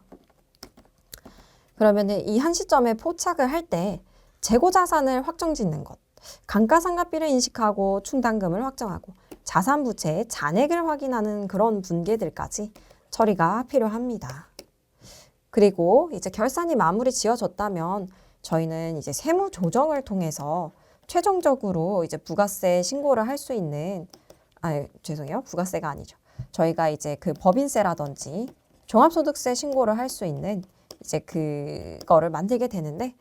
Speaker 1: 그러면 이 한 시점에 포착을 할 때 재고자산을 확정짓는 것, 감가상각비를 인식하고 충당금을 확정하고 자산부채의 잔액을 확인하는 그런 분계들까지 처리가 필요합니다. 그리고 이제 결산이 마무리 지어졌다면 저희는 이제 세무 조정을 통해서 최종적으로 이제 부가세 신고를 할 수 있는 죄송해요. 부가세가 아니죠. 저희가 이제 그 법인세라든지 종합소득세 신고를 할 수 있는 이제 그거를 만들게 되는데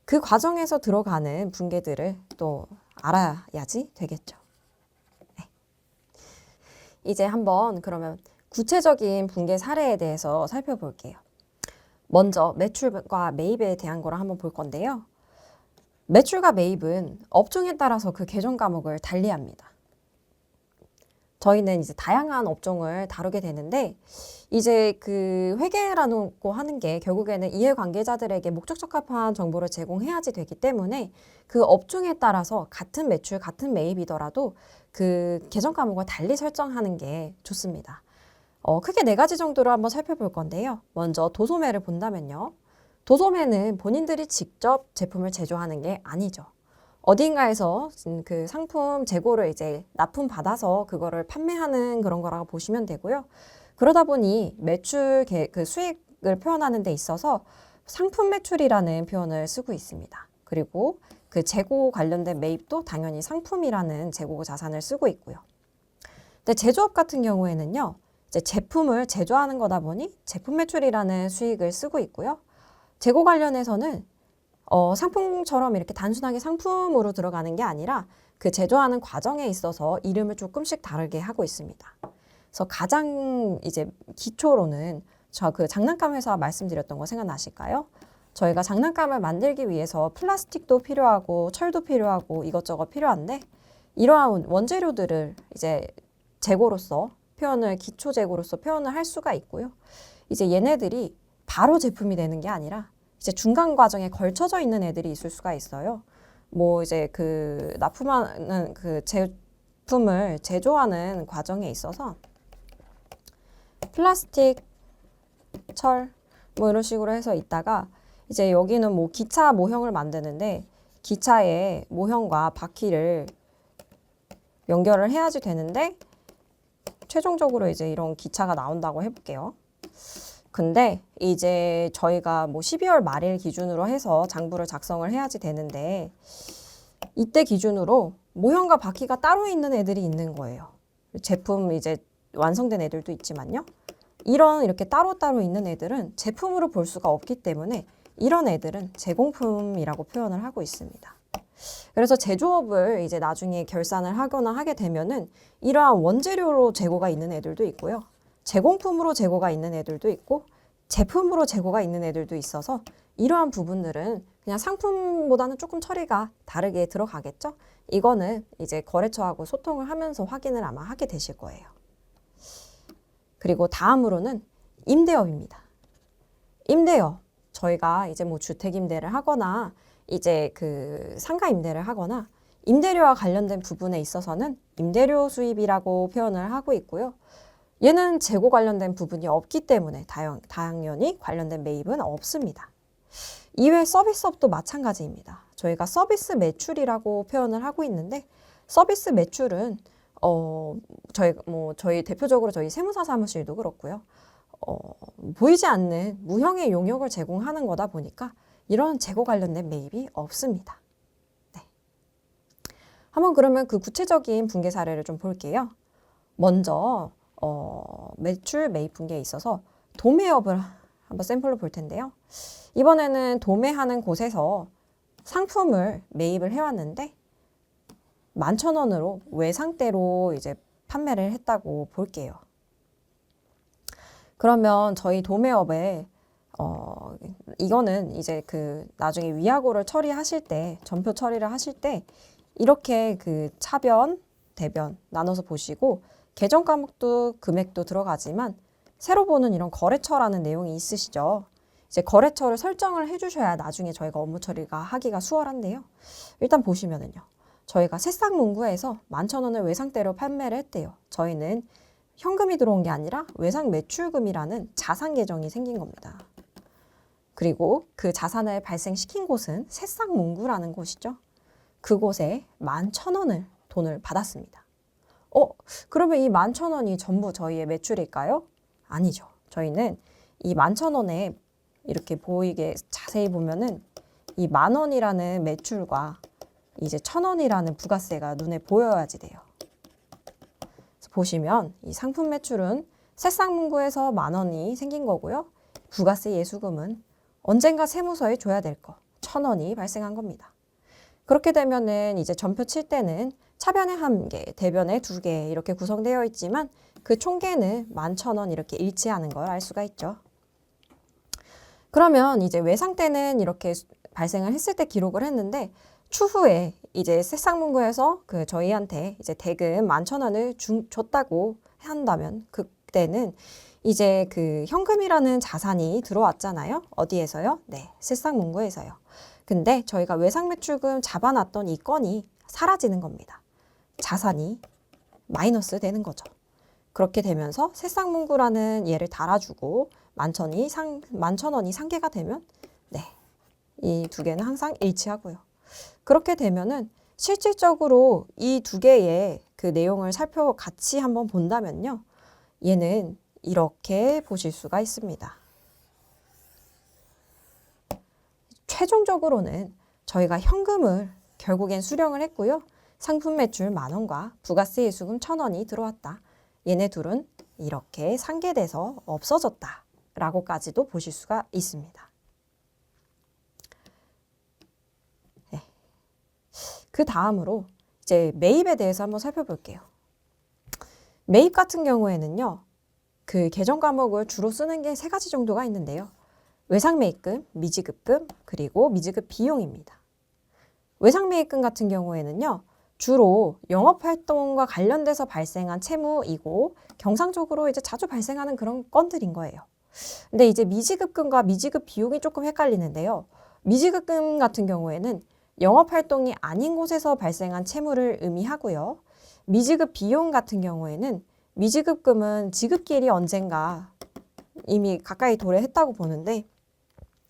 Speaker 1: 그 과정에서 들어가는 분계들을 또 알아야지 되겠죠. 네. 이제 한번 그러면 구체적인 분계 사례에 대해서 살펴볼게요. 먼저 매출과 매입에 대한 거를 한번 볼 건데요. 매출과 매입은 업종에 따라서 그 계정 과목을 달리합니다. 저희는 이제 다양한 업종을 다루게 되는데 이제 그 회계라고 하는 게 결국에는 이해관계자들에게 목적적합한 정보를 제공해야지 되기 때문에 그 업종에 따라서 같은 매출, 같은 매입이더라도 그 계정 과목을 달리 설정하는 게 좋습니다. 크게 4가지 정도로 한번 살펴볼 건데요. 먼저 도소매를 본다면요. 도소매는 본인들이 직접 제품을 제조하는 게 아니죠. 어딘가에서 그 상품 재고를 이제 납품받아서 그거를 판매하는 그런 거라고 보시면 되고요. 그러다 보니 매출 그 수익을 표현하는 데 있어서 상품 매출이라는 표현을 쓰고 있습니다. 그리고 그 재고 관련된 매입도 당연히 상품이라는 재고 자산을 쓰고 있고요. 근데 제조업 같은 경우에는요. 이제 제품을 제조하는 거다 보니 제품 매출이라는 수익을 쓰고 있고요. 재고 관련해서는 상품처럼 이렇게 단순하게 상품으로 들어가는 게 아니라 그 제조하는 과정에 있어서 이름을 조금씩 다르게 하고 있습니다. 그래서 가장 이제 기초로는 저 그 장난감 회사 말씀드렸던 거 생각나실까요? 저희가 장난감을 만들기 위해서 플라스틱도 필요하고 철도 필요하고 이것저것 필요한데 이러한 원재료들을 이제 재고로서 표현을 기초 재고로서 표현을 할 수가 있고요. 이제 얘네들이 바로 제품이 되는 게 아니라 이제 중간 과정에 걸쳐져 있는 애들이 있을 수가 있어요. 뭐 이제 그 납품하는 그 제품을 제조하는 과정에 있어서 플라스틱, 철, 뭐 이런 식으로 해서 있다가 이제 여기는 뭐 기차 모형을 만드는데 기차의 모형과 바퀴를 연결을 해야지 되는데 최종적으로 이제 이런 기차가 나온다고 해볼게요. 근데 이제 저희가 뭐 12월 말일 기준으로 해서 장부를 작성을 해야지 되는데 이때 기준으로 모형과 바퀴가 따로 있는 애들이 있는 거예요. 제품 이제 완성된 애들도 있지만요. 이렇게 따로따로 있는 애들은 제품으로 볼 수가 없기 때문에 이런 애들은 제공품이라고 표현을 하고 있습니다. 그래서 제조업을 이제 나중에 결산을 하거나 하게 되면은 이러한 원재료로 재고가 있는 애들도 있고요. 제공품으로 재고가 있는 애들도 있고 제품으로 재고가 있는 애들도 있어서 이러한 부분들은 그냥 상품보다는 조금 처리가 다르게 들어가겠죠? 이거는 이제 거래처하고 소통을 하면서 확인을 아마 하게 되실 거예요. 그리고 다음으로는 임대업입니다. 임대업. 저희가 이제 뭐 주택 임대를 하거나 이제 그 상가 임대를 하거나 임대료와 관련된 부분에 있어서는 임대료 수입이라고 표현을 하고 있고요. 얘는 재고 관련된 부분이 없기 때문에 당연히 관련된 매입은 없습니다. 이외 서비스업도 마찬가지입니다. 저희가 서비스 매출이라고 표현을 하고 있는데 서비스 매출은 저희 대표적으로 저희 세무사 사무실도 그렇고요. 보이지 않는 무형의 용역을 제공하는 거다 보니까 이런 재고 관련된 매입이 없습니다. 네. 한번 그러면 그 구체적인 분계 사례를 좀 볼게요. 먼저 매출 매입 분계에 있어서 도매업을 한번 샘플로 볼 텐데요. 이번에는 도매하는 곳에서 상품을 매입을 해왔는데 11,000원으로 외상대로 이제 판매를 했다고 볼게요. 그러면 저희 도매업에 이거는 이제 그 나중에 위약오를 처리하실 때 전표 처리를 하실 때 이렇게 그 차변, 대변 나눠서 보시고 계정 과목도 금액도 들어가지만 새로 보는 이런 거래처라는 내용이 있으시죠. 이제 거래처를 설정을 해주셔야 나중에 저희가 업무 처리가 하기가 수월한데요. 일단 보시면은요. 저희가 새싹문구에서 11,000원을 외상대로 판매를 했대요. 저희는 현금이 들어온 게 아니라 외상 매출금이라는 자산 계정이 생긴 겁니다. 그리고 그 자산을 발생시킨 곳은 새싹문구라는 곳이죠. 그곳에 11,000원을 돈을 받았습니다. 그러면 이 11,000원이 전부 저희의 매출일까요? 아니죠. 저희는 이 11,000원에 이렇게 보이게 자세히 보면은 이 10,000원이라는 매출과 이제 1,000원이라는 부가세가 눈에 보여야지 돼요. 그래서 보시면 이 상품 매출은 새싹문구에서 10,000원이 생긴 거고요. 부가세 예수금은 언젠가 세무서에 줘야 될 거 1,000원이 발생한 겁니다. 그렇게 되면은 이제 전표 칠 때는 차변에 1개, 대변에 2개 이렇게 구성되어 있지만 그 총계는 11,000원 이렇게 일치하는 걸 알 수가 있죠. 그러면 이제 외상 때는 이렇게 발생을 했을 때 기록을 했는데 추후에 이제 새싹문구에서 그 저희한테 이제 대금 11,000원을 줬다고 한다면 그때는 이제 그 현금이라는 자산이 들어왔잖아요. 어디에서요? 네, 새싹문구에서요. 근데 저희가 외상매출금 잡아놨던 이 건이 사라지는 겁니다. 자산이 마이너스 되는 거죠. 그렇게 되면서 새싹문구라는 얘를 달아주고 11,000원이 상계가 되면 네, 이 두 개는 항상 일치하고요. 그렇게 되면은 실질적으로 이 두 개의 그 내용을 같이 한번 본다면요. 얘는 이렇게 보실 수가 있습니다. 최종적으로는 저희가 현금을 결국엔 수령을 했고요. 상품 매출 10,000원과 부가세 예수금 1,000원이 들어왔다. 얘네 둘은 이렇게 상계돼서 없어졌다. 라고까지도 보실 수가 있습니다. 네. 그 다음으로 이제 매입에 대해서 한번 살펴볼게요. 매입 같은 경우에는요. 그 계정 과목을 주로 쓰는 게 3가지 정도가 있는데요. 외상매입금, 미지급금, 그리고 미지급 비용입니다. 외상매입금 같은 경우에는요. 주로 영업활동과 관련돼서 발생한 채무이고 경상적으로 이제 자주 발생하는 그런 건들인 거예요. 근데 이제 미지급금과 미지급 비용이 조금 헷갈리는데요. 미지급금 같은 경우에는 영업활동이 아닌 곳에서 발생한 채무를 의미하고요. 미지급 비용 같은 경우에는 미지급금은 지급기일이 언젠가 이미 가까이 도래했다고 보는데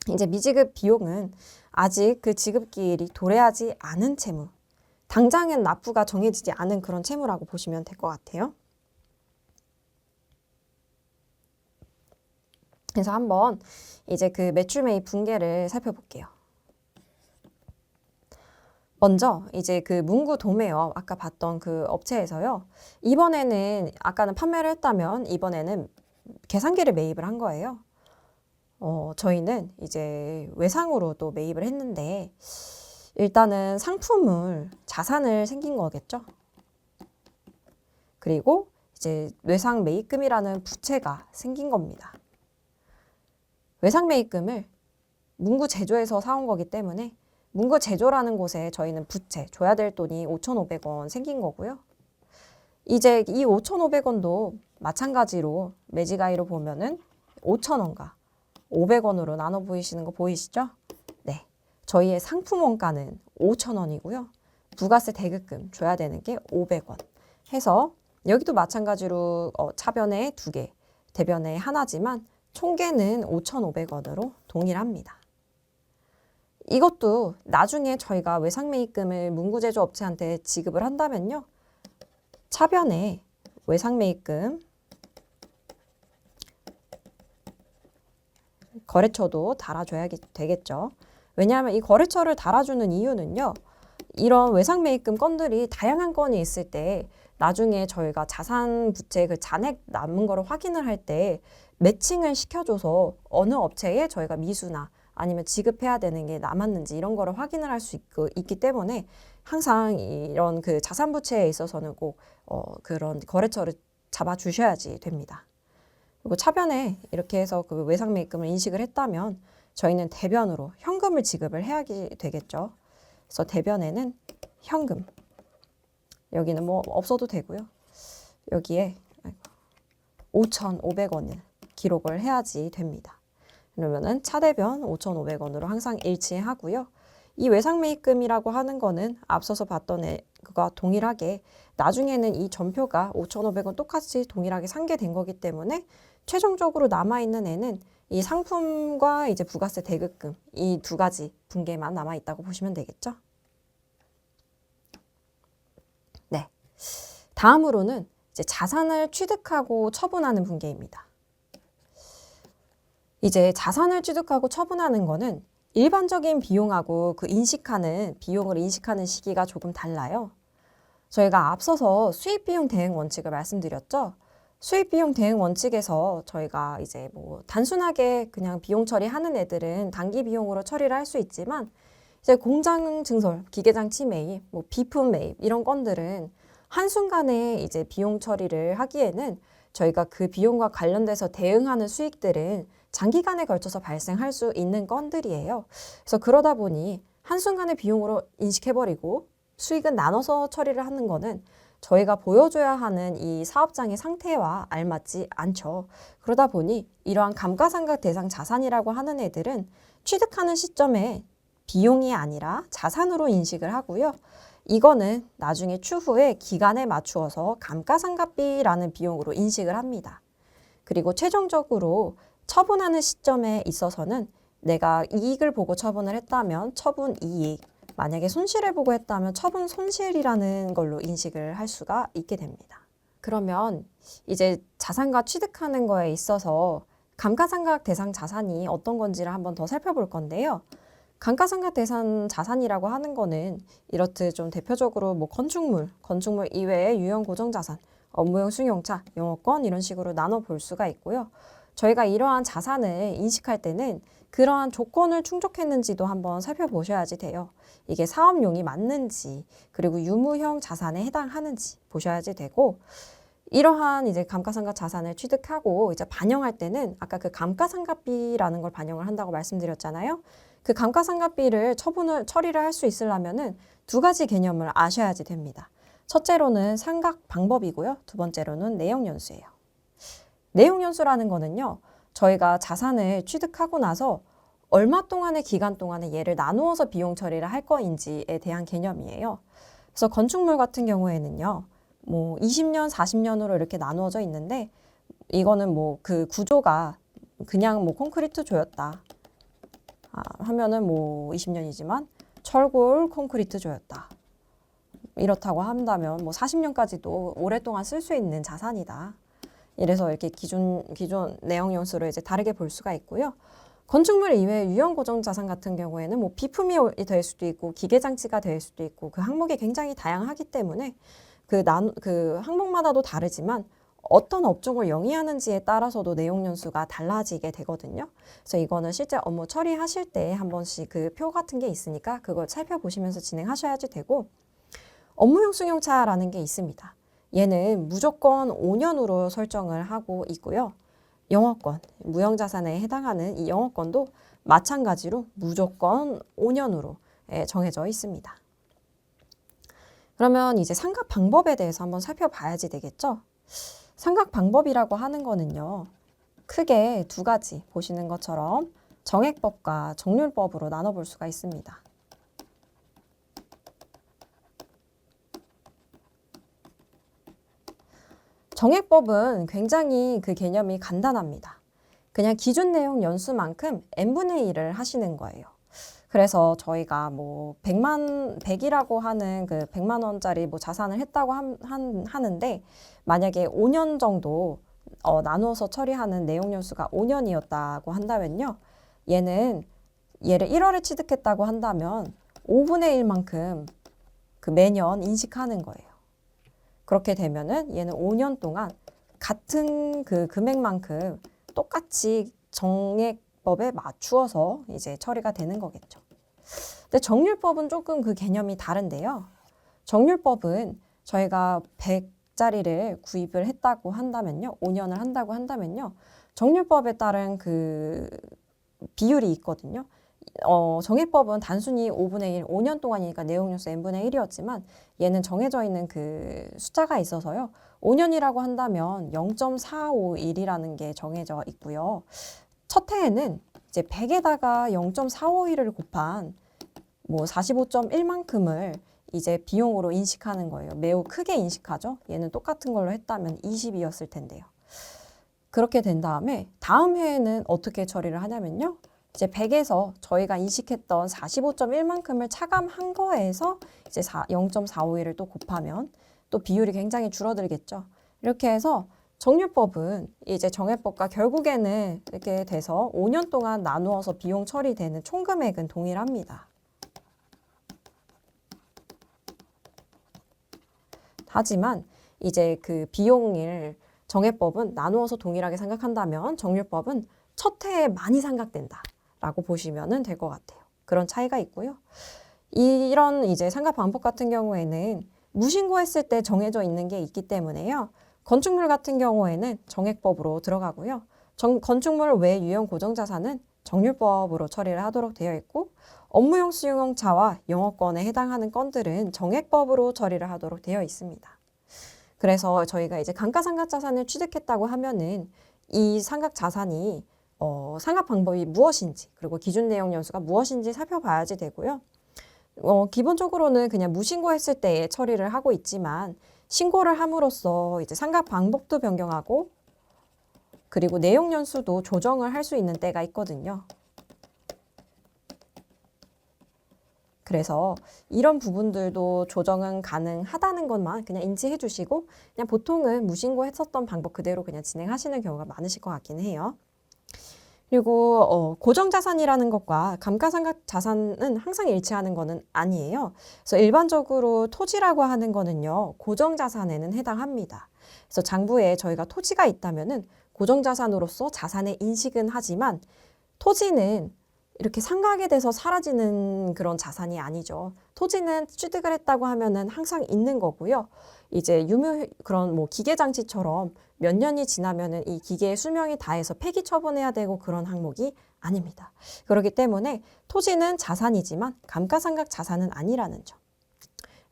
Speaker 1: 이제 미지급 비용은 아직 그 지급기일이 도래하지 않은 채무, 당장엔 납부가 정해지지 않은 그런 채무라고 보시면 될 것 같아요. 그래서 한번 이제 그 매출 매입 분계를 살펴볼게요. 먼저 이제 그 문구 도매업 아까 봤던 그 업체에서요. 이번에는 아까는 판매를 했다면 이번에는 계산기를 매입을 한 거예요. 저희는 이제 외상으로 또 매입을 했는데 일단은 상품을 자산을 생긴 거겠죠. 그리고 이제 외상 매입금이라는 부채가 생긴 겁니다. 외상 매입금을 문구 제조에서 사온 거기 때문에 문구 제조라는 곳에 저희는 부채, 줘야 될 돈이 5,500원 생긴 거고요. 이제 이 5,500원도 마찬가지로 매지가이로 보면은 5,000원과 500원으로 나눠 보이시는 거 보이시죠? 네. 저희의 상품 원가는 5,000원이고요. 부가세 대급금 줘야 되는 게 500원 해서 여기도 마찬가지로 차변에 2개, 대변에 하나지만 총계는 5,500원으로 동일합니다. 이것도 나중에 저희가 외상매입금을 문구제조 업체한테 지급을 한다면요. 차변에 외상매입금 거래처도 달아줘야 되겠죠. 왜냐하면 이 거래처를 달아주는 이유는요. 이런 외상매입금 건들이 다양한 건이 있을 때 나중에 저희가 자산 부채 그 잔액 남은 거를 확인을 할 때 매칭을 시켜줘서 어느 업체에 저희가 미수나 아니면 지급해야 되는 게 남았는지 이런 거를 확인을 할 수 있기 때문에 항상 이런 그 자산 부채에 있어서는 꼭 그런 거래처를 잡아주셔야지 됩니다. 그리고 차변에 이렇게 해서 그 외상매입금을 인식을 했다면 저희는 대변으로 현금을 지급을 해야 되겠죠. 그래서 대변에는 현금, 여기는 뭐 없어도 되고요. 여기에 5,500원을 기록을 해야지 됩니다. 그러면은 차대변 5,500원으로 항상 일치하고요. 이 외상매입금이라고 하는 거는 앞서서 봤던 그거 동일하게 나중에는 이 전표가 5,500원 똑같이 동일하게 상계된 거기 때문에 최종적으로 남아있는 애는 이 상품과 이제 부가세 대급금 이 2가지 분계만 남아있다고 보시면 되겠죠. 네. 다음으로는 이제 자산을 취득하고 처분하는 분계입니다. 이제 자산을 취득하고 처분하는 거는 일반적인 비용하고 그 비용을 인식하는 시기가 조금 달라요. 저희가 앞서서 수익비용 대응 원칙을 말씀드렸죠. 수익비용 대응 원칙에서 저희가 이제 뭐 단순하게 그냥 비용 처리하는 애들은 단기 비용으로 처리를 할 수 있지만 이제 공장 증설, 기계장치 매입, 뭐 비품 매입 이런 건들은 한순간에 이제 비용 처리를 하기에는 저희가 그 비용과 관련돼서 대응하는 수익들은 장기간에 걸쳐서 발생할 수 있는 건들이에요. 그래서 그러다 보니 한순간에 비용으로 인식해버리고 수익은 나눠서 처리를 하는 거는 저희가 보여줘야 하는 이 사업장의 상태와 알맞지 않죠. 그러다 보니 이러한 감가상각 대상 자산이라고 하는 애들은 취득하는 시점에 비용이 아니라 자산으로 인식을 하고요. 이거는 나중에 추후에 기간에 맞추어서 감가상각비라는 비용으로 인식을 합니다. 그리고 최종적으로 처분하는 시점에 있어서는 내가 이익을 보고 처분을 했다면 처분 이익, 만약에 손실을 보고 했다면 처분 손실이라는 걸로 인식을 할 수가 있게 됩니다. 그러면 이제 자산과 취득하는 거에 있어서 감가상각 대상 자산이 어떤 건지를 한번 더 살펴볼 건데요. 감가상각 대상 자산이라고 하는 거는 이렇듯 좀 대표적으로 뭐 건축물 이외에 유형 고정자산, 업무용 승용차, 영업권 이런 식으로 나눠 볼 수가 있고요. 저희가 이러한 자산을 인식할 때는 그러한 조건을 충족했는지도 한번 살펴보셔야지 돼요. 이게 사업용이 맞는지, 그리고 유무형 자산에 해당하는지 보셔야지 되고, 이러한 이제 감가상각 자산을 취득하고 이제 반영할 때는 아까 그 감가상각비라는 걸 반영을 한다고 말씀드렸잖아요. 그 감가상각비를 처리를 할 수 있으려면은 2가지 개념을 아셔야지 됩니다. 첫째로는 상각 방법이고요. 2번째로는 내역연수예요. 내용연수라는 거는요. 저희가 자산을 취득하고 나서 얼마 동안의 기간 동안에 얘를 나누어서 비용 처리를 할 거인지에 대한 개념이에요. 그래서 건축물 같은 경우에는요. 뭐 20년, 40년으로 이렇게 나누어져 있는데 이거는 뭐 그 구조가 그냥 뭐 콘크리트 조였다. 하면은 뭐 20년이지만 철골 콘크리트 조였다. 이렇다고 한다면 뭐 40년까지도 오랫동안 쓸 수 있는 자산이다. 이래서 이렇게 기존 내역연수로 이제 다르게 볼 수가 있고요. 건축물 이외에 유형 고정 자산 같은 경우에는 뭐 비품이 될 수도 있고 기계장치가 될 수도 있고 그 항목이 굉장히 다양하기 때문에 그 항목마다도 다르지만 어떤 업종을 영위하는지에 따라서도 내용연수가 달라지게 되거든요. 그래서 이거는 실제 업무 처리하실 때 한 번씩 그 표 같은 게 있으니까 그걸 살펴보시면서 진행하셔야지 되고, 업무용 승용차라는 게 있습니다. 얘는 무조건 5년으로 설정을 하고 있고요. 영업권, 무형자산에 해당하는 이 영업권도 마찬가지로 무조건 5년으로 정해져 있습니다. 그러면 이제 상각 방법에 대해서 한번 살펴봐야지 되겠죠? 상각 방법이라고 하는 거는요, 크게 두 가지 보시는 것처럼 정액법과 정률법으로 나눠볼 수가 있습니다. 정액법은 굉장히 그 개념이 간단합니다. 그냥 기준 내용 연수만큼 n분의 1을 하시는 거예요. 그래서 저희가 뭐 100이라고 하는 그 100만 원짜리 뭐 자산을 했다고 하는데 만약에 5년 정도 나누어서 처리하는 내용 연수가 5년이었다고 한다면요. 얘를 1월에 취득했다고 한다면 5분의 1만큼 그 매년 인식하는 거예요. 그렇게 되면은 얘는 5년 동안 같은 그 금액만큼 똑같이 정액법에 맞추어서 이제 처리가 되는 거겠죠. 근데 정률법은 조금 그 개념이 다른데요. 정률법은 저희가 100짜리를 구입을 했다고 한다면요. 5년을 한다고 한다면요. 정률법에 따른 그 비율이 있거든요. 정액법은 단순히 5분의 1, 5년 동안이니까 내용연수 n분의 1이었지만 얘는 정해져 있는 그 숫자가 있어서요. 5년이라고 한다면 0.451이라는 게 정해져 있고요. 첫 해에는 이제 100에다가 0.451을 곱한 뭐 45.1만큼을 이제 비용으로 인식하는 거예요. 매우 크게 인식하죠. 얘는 똑같은 걸로 했다면 20이었을 텐데요. 그렇게 된 다음에 다음 해에는 어떻게 처리를 하냐면요. 이제 100에서 저희가 인식했던 45.1만큼을 차감한 거에서 이제 0.451을 또 곱하면 또 비율이 굉장히 줄어들겠죠. 이렇게 해서 정률법은 이제 정액법과 결국에는 이렇게 돼서 5년 동안 나누어서 비용 처리되는 총금액은 동일합니다. 하지만 이제 그 비용을 정액법은 나누어서 동일하게 생각한다면 정률법은 첫 해에 많이 생각된다 라고 보시면 될 것 같아요. 그런 차이가 있고요. 이런 이제 상각 방법 같은 경우에는 무신고했을 때 정해져 있는 게 있기 때문에요. 건축물 같은 경우에는 정액법으로 들어가고요. 건축물 외 유형 고정자산은 정률법으로 처리를 하도록 되어 있고 업무용 수용차와 영업권에 해당하는 건들은 정액법으로 처리를 하도록 되어 있습니다. 그래서 저희가 이제 감가상각자산을 취득했다고 하면은 이 상각자산이 상각 방법이 무엇인지 그리고 기준 내용 연수가 무엇인지 살펴봐야지 되고요. 기본적으로는 그냥 무신고했을 때에 처리를 하고 있지만 신고를 함으로써 이제 상각 방법도 변경하고 그리고 내용 연수도 조정을 할 수 있는 때가 있거든요. 그래서 이런 부분들도 조정은 가능하다는 것만 그냥 인지해 주시고 그냥 보통은 무신고 했었던 방법 그대로 그냥 진행하시는 경우가 많으실 것 같긴 해요. 그리고 고정자산이라는 것과 감가상각자산은 항상 일치하는 것은 아니에요. 그래서 일반적으로 토지라고 하는 거는요. 고정자산에는 해당합니다. 그래서 장부에 저희가 토지가 있다면은 고정자산으로서 자산의 인식은 하지만 토지는 이렇게 상각이 돼서 사라지는 그런 자산이 아니죠. 토지는 취득을 했다고 하면은 항상 있는 거고요. 이제 그런 뭐 기계장치처럼 몇 년이 지나면은 이 기계의 수명이 다해서 폐기 처분해야 되고 그런 항목이 아닙니다. 그렇기 때문에 토지는 자산이지만 감가상각 자산은 아니라는 점.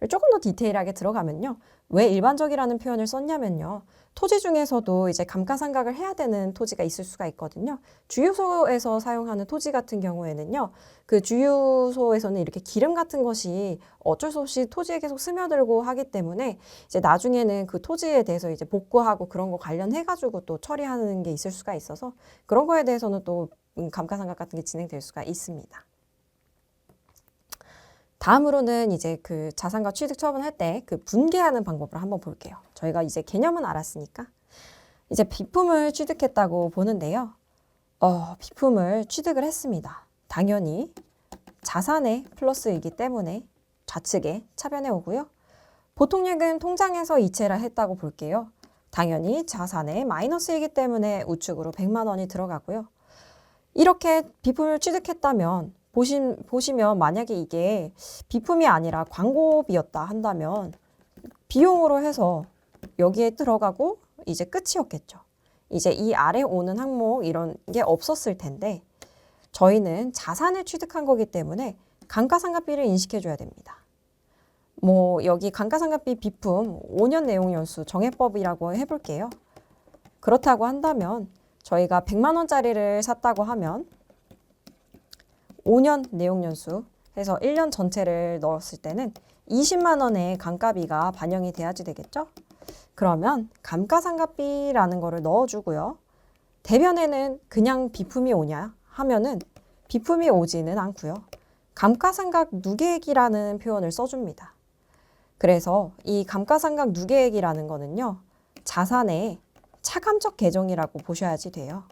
Speaker 1: 조금 더 디테일하게 들어가면요. 왜 일반적이라는 표현을 썼냐면요. 토지 중에서도 이제 감가상각을 해야 되는 토지가 있을 수가 있거든요. 주유소에서 사용하는 토지 같은 경우에는요. 그 주유소에서는 이렇게 기름 같은 것이 어쩔 수 없이 토지에 계속 스며들고 하기 때문에 이제 나중에는 그 토지에 대해서 이제 복구하고 그런 거 관련해가지고 또 처리하는 게 있을 수가 있어서 그런 거에 대해서는 또 감가상각 같은 게 진행될 수가 있습니다. 다음으로는 이제 그 자산가 취득 처분할 때 그 분개하는 방법을 한번 볼게요. 저희가 이제 개념은 알았으니까 이제 비품을 취득했다고 보는데요. 비품을 취득을 했습니다. 당연히 자산의 플러스이기 때문에 좌측에 차변해 오고요. 보통액은 통장에서 이체를 했다고 볼게요. 당연히 자산의 마이너스이기 때문에 우측으로 100만 원이 들어가고요. 이렇게 비품을 취득했다면 보시면 만약에 이게 비품이 아니라 광고비였다 한다면 비용으로 해서 여기에 들어가고 이제 끝이었겠죠. 이제 이 아래 오는 항목 이런 게 없었을 텐데 저희는 자산을 취득한 거기 때문에 감가상각비를 인식해 줘야 됩니다. 뭐 여기 감가상각비 비품 5년 내용 연수 정해법이라고 해볼게요. 그렇다고 한다면 저희가 100만 원짜리를 샀다고 하면 5년 내용 연수 해서 1년 전체를 넣었을 때는 20만 원의 감가비가 반영이 돼야지 되겠죠? 그러면 감가상각비라는 거를 넣어주고요. 대변에는 그냥 비품이 오냐 하면은 비품이 오지는 않고요. 감가상각 누계액이라는 표현을 써줍니다. 그래서 이 감가상각 누계액이라는 거는요. 자산의 차감적 계정이라고 보셔야지 돼요.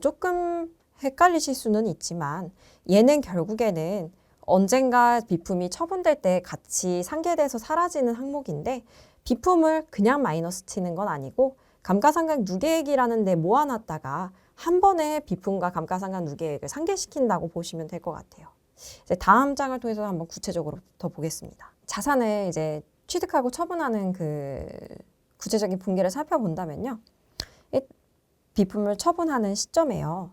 Speaker 1: 조금 헷갈리실 수는 있지만 얘는 결국에는 언젠가 비품이 처분될 때 같이 상계돼서 사라지는 항목인데 비품을 그냥 마이너스 치는 건 아니고 감가상각 누계액이라는 데 모아놨다가 한 번에 비품과 감가상각 누계액을 상계시킨다고 보시면 될 것 같아요. 이제 다음 장을 통해서 한번 구체적으로 더 보겠습니다. 자산을 이제 취득하고 처분하는 그 구체적인 분계를 살펴본다면요. 비품을 처분하는 시점에요.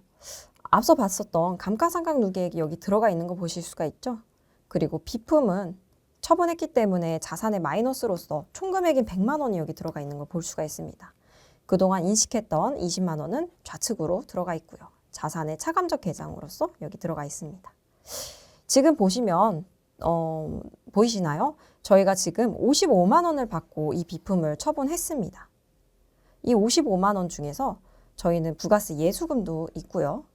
Speaker 1: 앞서 봤었던 감가상각 누계액이 여기 들어가 있는 거 보실 수가 있죠. 그리고 비품은 처분했기 때문에 자산의 마이너스로서 총 금액인 100만 원이 여기 들어가 있는 걸 볼 수가 있습니다. 그동안 인식했던 20만 원은 좌측으로 들어가 있고요. 자산의 차감적 계장으로서 여기 들어가 있습니다. 지금 보시면 보이시나요? 저희가 지금 55만 원을 받고 이 비품을 처분했습니다. 이 55만 원 중에서 저희는 부가세 예수금도 있고요.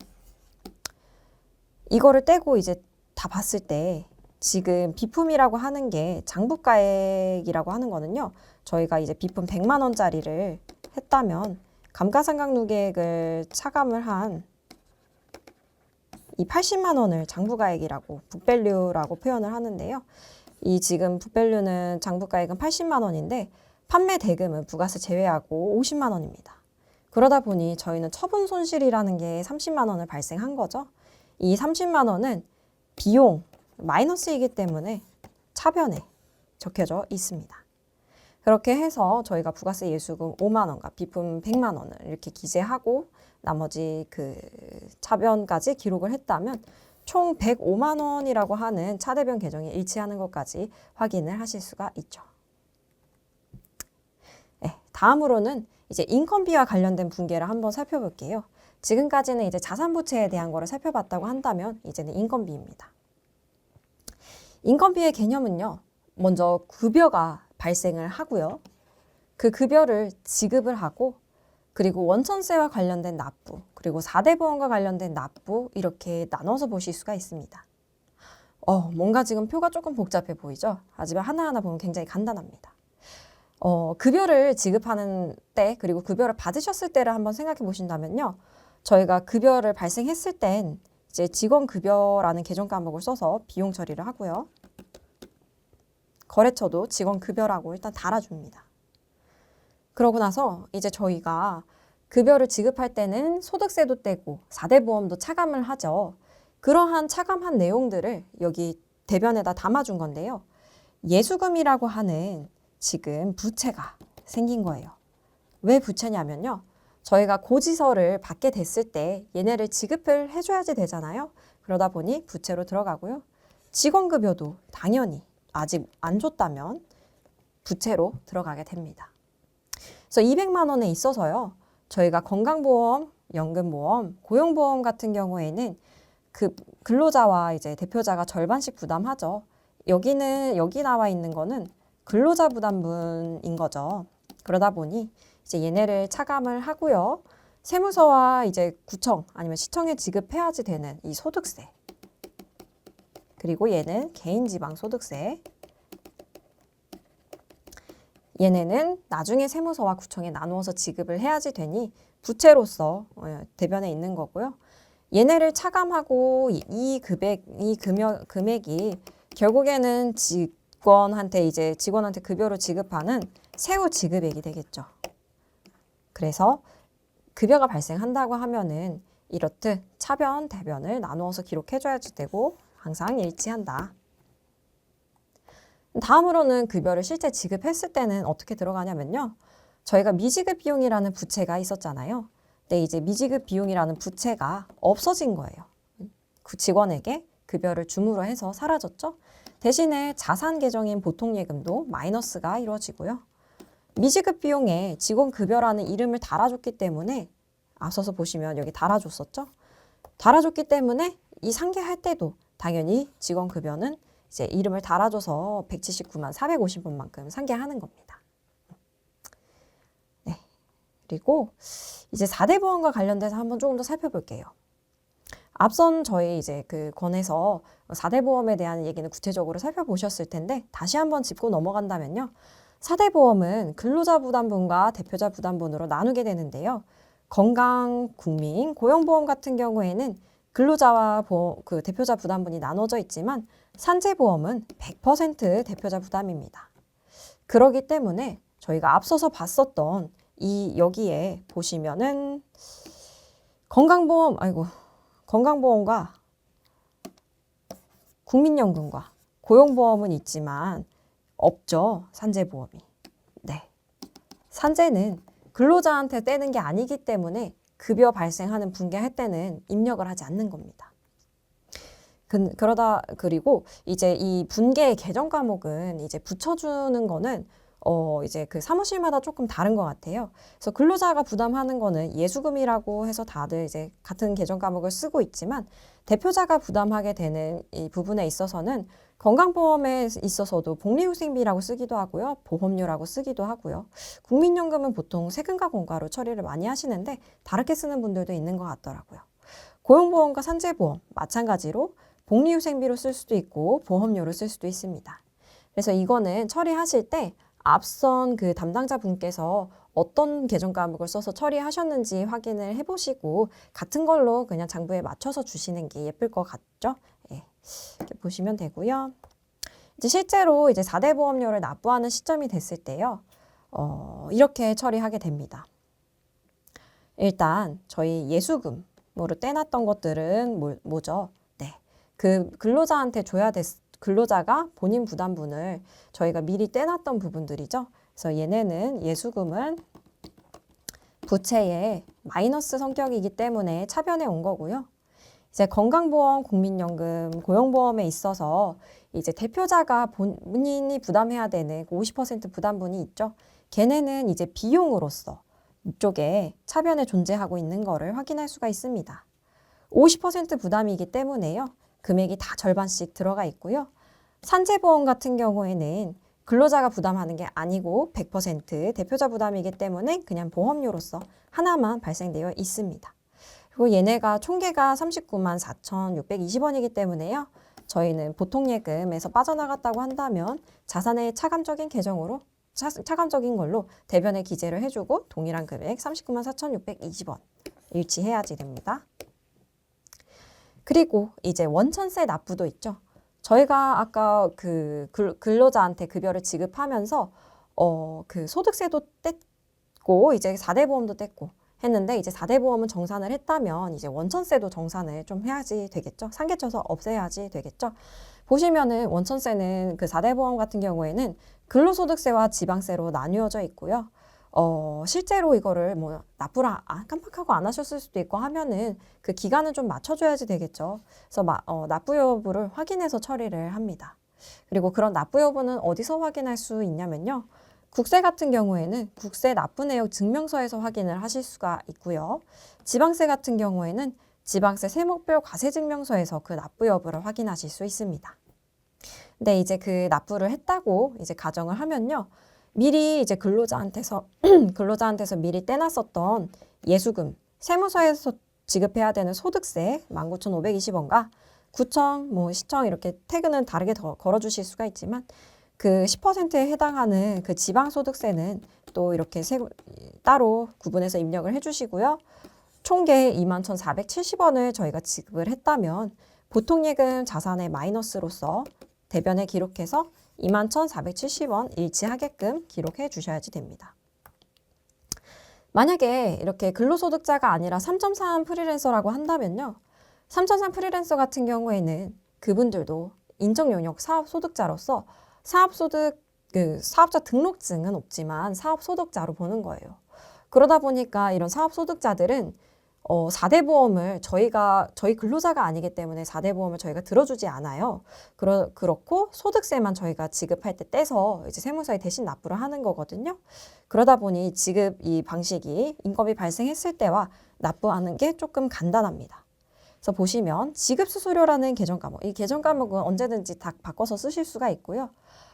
Speaker 1: 이거를 떼고 이제 다 봤을 때 지금 비품이라고 하는 게 장부가액이라고 하는 거는요. 저희가 이제 비품 100만 원짜리를 했다면 감가상각 누계액을 차감을 한 이 80만 원을 장부가액이라고 북밸류라고 표현을 하는데요. 이 지금 북밸류는 장부가액은 80만 원인데 판매 대금은 부가세 제외하고 50만 원입니다. 그러다 보니 저희는 처분 손실이라는 게 30만 원을 발생한 거죠. 이 30만 원은 비용 마이너스이기 때문에 차변에 적혀져 있습니다. 그렇게 해서 저희가 부가세 예수금 5만 원과 비품 100만 원을 이렇게 기재하고 나머지 그 차변까지 기록을 했다면 총 105만 원이라고 하는 차대변 계정이 일치하는 것까지 확인을 하실 수가 있죠. 네, 다음으로는 이제 인건비와 관련된 분계를 한번 살펴볼게요. 지금까지는 이제 자산부채에 대한 거를 살펴봤다고 한다면 이제는 인건비입니다. 인건비의 개념은요. 먼저 급여가 발생을 하고요. 그 급여를 지급을 하고 그리고 원천세와 관련된 납부, 그리고 4대 보험과 관련된 납부 이렇게 나눠서 보실 수가 있습니다. 뭔가 지금 표가 조금 복잡해 보이죠? 하지만 하나하나 보면 굉장히 간단합니다. 급여를 지급하는 때 그리고 급여를 받으셨을 때를 한번 생각해 보신다면요. 저희가 급여를 발생했을 땐 이제 직원급여라는 계정 과목을 써서 비용 처리를 하고요. 거래처도 직원급여라고 일단 달아줍니다. 그러고 나서 이제 저희가 급여를 지급할 때는 소득세도 떼고 4대 보험도 차감을 하죠. 그러한 차감한 내용들을 여기 대변에다 담아준 건데요. 예수금이라고 하는 지금 부채가 생긴 거예요. 왜 부채냐면요. 저희가 고지서를 받게 됐을 때 얘네를 지급을 해줘야지 되잖아요. 그러다 보니 부채로 들어가고요. 직원급여도 당연히 아직 안 줬다면 부채로 들어가게 됩니다. 그래서 200만 원에 있어서요. 저희가 건강보험, 연금보험, 고용보험 같은 경우에는 그 근로자와 이제 대표자가 절반씩 부담하죠. 여기 나와 있는 거는 근로자 부담분인 거죠. 그러다 보니 이제 얘네를 차감을 하고요. 세무서와 이제 구청 아니면 시청에 지급해야지 되는 이 소득세. 그리고 얘는 개인지방소득세. 얘네는 나중에 세무서와 구청에 나누어서 지급을 해야지 되니 부채로서 대변에 있는 거고요. 얘네를 차감하고 이 금액이 결국에는 직원한테 급여를 지급하는 세후 지급액이 되겠죠. 그래서 급여가 발생한다고 하면은 이렇듯 차변, 대변을 나누어서 기록해줘야지 되고 항상 일치한다. 다음으로는 급여를 실제 지급했을 때는 어떻게 들어가냐면요. 저희가 미지급 비용이라는 부채가 있었잖아요. 근데 이제 미지급 비용이라는 부채가 없어진 거예요. 그 직원에게 급여를 줌으로 해서 사라졌죠. 대신에 자산 계정인 보통예금도 마이너스가 이루어지고요. 미지급 비용에 직원 급여라는 이름을 달아줬기 때문에 앞서서 보시면 여기 달아줬었죠. 달아줬기 때문에 이 상계할 때도 당연히 직원 급여는 이제 이름을 달아줘서 179만 450원만큼 상계하는 겁니다. 네. 그리고 이제 4대 보험과 관련돼서 한번 조금 더 살펴볼게요. 앞선 저희 이제 그 권에서 4대 보험에 대한 얘기는 구체적으로 살펴보셨을 텐데 다시 한번 짚고 넘어간다면요. 4대 보험은 근로자 부담분과 대표자 부담분으로 나누게 되는데요. 건강, 국민, 고용보험 같은 경우에는 근로자와 그 대표자 부담분이 나눠져 있지만 산재보험은 100% 대표자 부담입니다. 그러기 때문에 저희가 앞서서 봤었던 여기에 보시면은 건강보험과 국민연금과 고용보험은 있지만 없죠. 산재보험이. 네. 산재는 근로자한테 떼는 게 아니기 때문에 급여 발생하는 분기할 때는 입력을 하지 않는 겁니다. 그리고 이제 이 분계의 계정 과목은 이제 붙여주는 거는 이제 그 사무실마다 조금 다른 것 같아요. 그래서 근로자가 부담하는 거는 예수금이라고 해서 다들 이제 같은 계정 과목을 쓰고 있지만 대표자가 부담하게 되는 이 부분에 있어서는 건강보험에 있어서도 복리후생비라고 쓰기도 하고요. 보험료라고 쓰기도 하고요. 국민연금은 보통 세금과 공과로 처리를 많이 하시는데 다르게 쓰는 분들도 있는 것 같더라고요. 고용보험과 산재보험 마찬가지로 복리후생비로 쓸 수도 있고 보험료로 쓸 수도 있습니다. 그래서 이거는 처리하실 때 앞선 그 담당자 분께서 어떤 계정 과목을 써서 처리하셨는지 확인을 해보시고 같은 걸로 그냥 장부에 맞춰서 주시는 게 예쁠 것 같죠? 예, 이렇게 보시면 되고요. 이제 실제로 이제 4대 보험료를 납부하는 시점이 됐을 때요. 이렇게 처리하게 됩니다. 일단 저희 예수금으로 떼놨던 것들은 뭐죠? 네, 그 근로자한테 근로자가 본인 부담분을 저희가 미리 떼놨던 부분들이죠. 그래서 얘네는 예수금은 부채의 마이너스 성격이기 때문에 차변해 온 거고요. 이제 건강보험, 국민연금, 고용보험에 있어서 이제 대표자가 본인이 부담해야 되는 50% 부담분이 있죠. 걔네는 이제 비용으로서 이쪽에 차변에 존재하고 있는 거를 확인할 수가 있습니다. 50% 부담이기 때문에요. 금액이 다 절반씩 들어가 있고요. 산재보험 같은 경우에는 근로자가 부담하는 게 아니고 100% 대표자 부담이기 때문에 그냥 보험료로서 하나만 발생되어 있습니다. 그리고 얘네가 총계가 39만 4,620원이기 때문에요. 저희는 보통예금에서 빠져나갔다고 한다면 자산의 차감적인 계정으로 차감적인 걸로 대변에 기재를 해주고 동일한 금액 39만 4,620원 일치해야지 됩니다. 그리고 이제 원천세 납부도 있죠. 저희가 아까 그 근로자한테 급여를 지급하면서 그 소득세도 뗐고 이제 4대 보험도 뗐고 했는데 이제 4대 보험은 정산을 했다면 이제 원천세도 정산을 좀 해야지 되겠죠. 상계쳐서 없애야지 되겠죠. 보시면은 원천세는 그 4대 보험 같은 경우에는 근로소득세와 지방세로 나뉘어져 있고요. 실제로 이거를 뭐 납부를 깜빡하고 안 하셨을 수도 있고 하면은 그 기간은 좀 맞춰줘야지 되겠죠. 그래서 납부 여부를 확인해서 처리를 합니다. 그리고 그런 납부 여부는 어디서 확인할 수 있냐면요. 국세 같은 경우에는 국세 납부 내역 증명서에서 확인을 하실 수가 있고요. 지방세 같은 경우에는 지방세 세목별 과세증명서에서 그 납부 여부를 확인하실 수 있습니다. 근데 이제 그 납부를 했다고 이제 가정을 하면요. 미리 이제 근로자한테서 미리 떼놨었던 예수금, 세무서에서 지급해야 되는 소득세 19,520원과 구청, 시청 이렇게 태그는 다르게 걸어주실 수가 있지만 그 10%에 해당하는 그 지방소득세는 또 이렇게 따로 구분해서 입력을 해주시고요. 총계 21,470원을 저희가 지급을 했다면 보통예금 자산의 마이너스로서 대변에 기록해서 21,470원 일치하게끔 기록해 주셔야지 됩니다. 만약에 이렇게 근로소득자가 아니라 3.3 프리랜서라고 한다면요. 3.3 프리랜서 같은 경우에는 그분들도 인정용역 사업소득자로서 사업소득, 사업자 등록증은 없지만 사업소득자로 보는 거예요. 그러다 보니까 이런 사업소득자들은 4대 보험을 저희 근로자가 아니기 때문에 4대 보험을 저희가 들어주지 않아요. 그렇고 소득세만 저희가 지급할 때 떼서 이제 세무서에 대신 납부를 하는 거거든요. 그러다 보니 지급 이 방식이 인건비 발생했을 때와 납부하는 게 조금 간단합니다. 그래서 보시면 지급수수료라는 계정 과목, 이 계정 과목은 언제든지 다 바꿔서 쓰실 수가 있고요.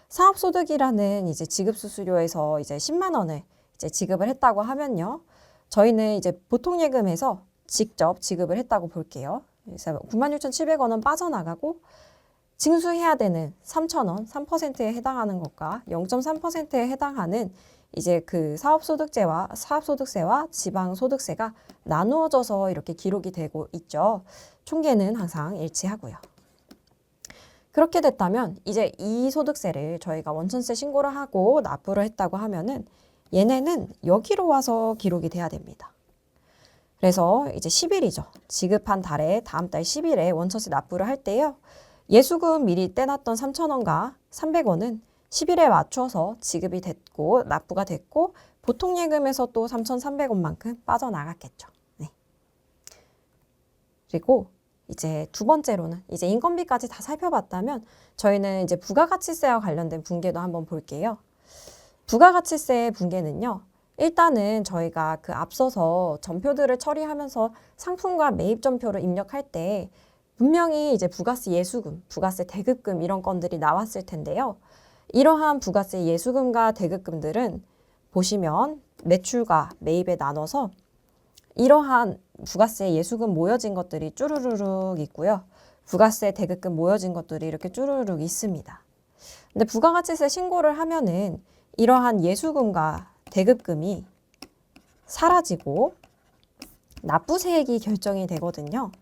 Speaker 1: 사업소득이라는 이제 지급수수료에서 이제 10만 원을 이제 지급을 했다고 하면요. 저희는 이제 보통예금에서 직접 지급을 했다고 볼게요. 그래서 96,700원은 빠져나가고 징수해야 되는 3,000원, 3%에 해당하는 것과 0.3%에 해당하는 이제 그 사업소득세와 지방소득세가 나누어져서 이렇게 기록이 되고 있죠. 총계는 항상 일치하고요. 그렇게 됐다면 이제 이 소득세를 저희가 원천세 신고를 하고 납부를 했다고 하면은 얘네는 여기로 와서 기록이 돼야 됩니다. 그래서 이제 10일이죠. 지급한 달에 다음 달 10일에 원천세 납부를 할 때요. 예수금 미리 떼놨던 3,000원과 300원은 10일에 맞춰서 지급이 됐고 납부가 됐고 보통예금에서 또 3,300원만큼 빠져나갔겠죠. 네. 그리고 이제 두 번째로는 이제 인건비까지 다 살펴봤다면 저희는 이제 부가가치세와 관련된 분계도 한번 볼게요. 부가가치세의 분계는요. 일단은 저희가 그 앞서서 전표들을 처리하면서 상품과 매입 전표를 입력할 때 분명히 이제 부가세 예수금, 부가세 대급금 이런 건들이 나왔을 텐데요. 이러한 부가세 예수금과 대급금들은 보시면 매출과 매입에 나눠서 이러한 부가세 예수금 모여진 것들이 쭈루루룩 있고요. 부가세 대급금 모여진 것들이 이렇게 쭈루루룩 있습니다. 근데 부가가치세 신고를 하면은 이러한 예수금과 대급금이 사라지고 납부세액이 결정이 되거든요.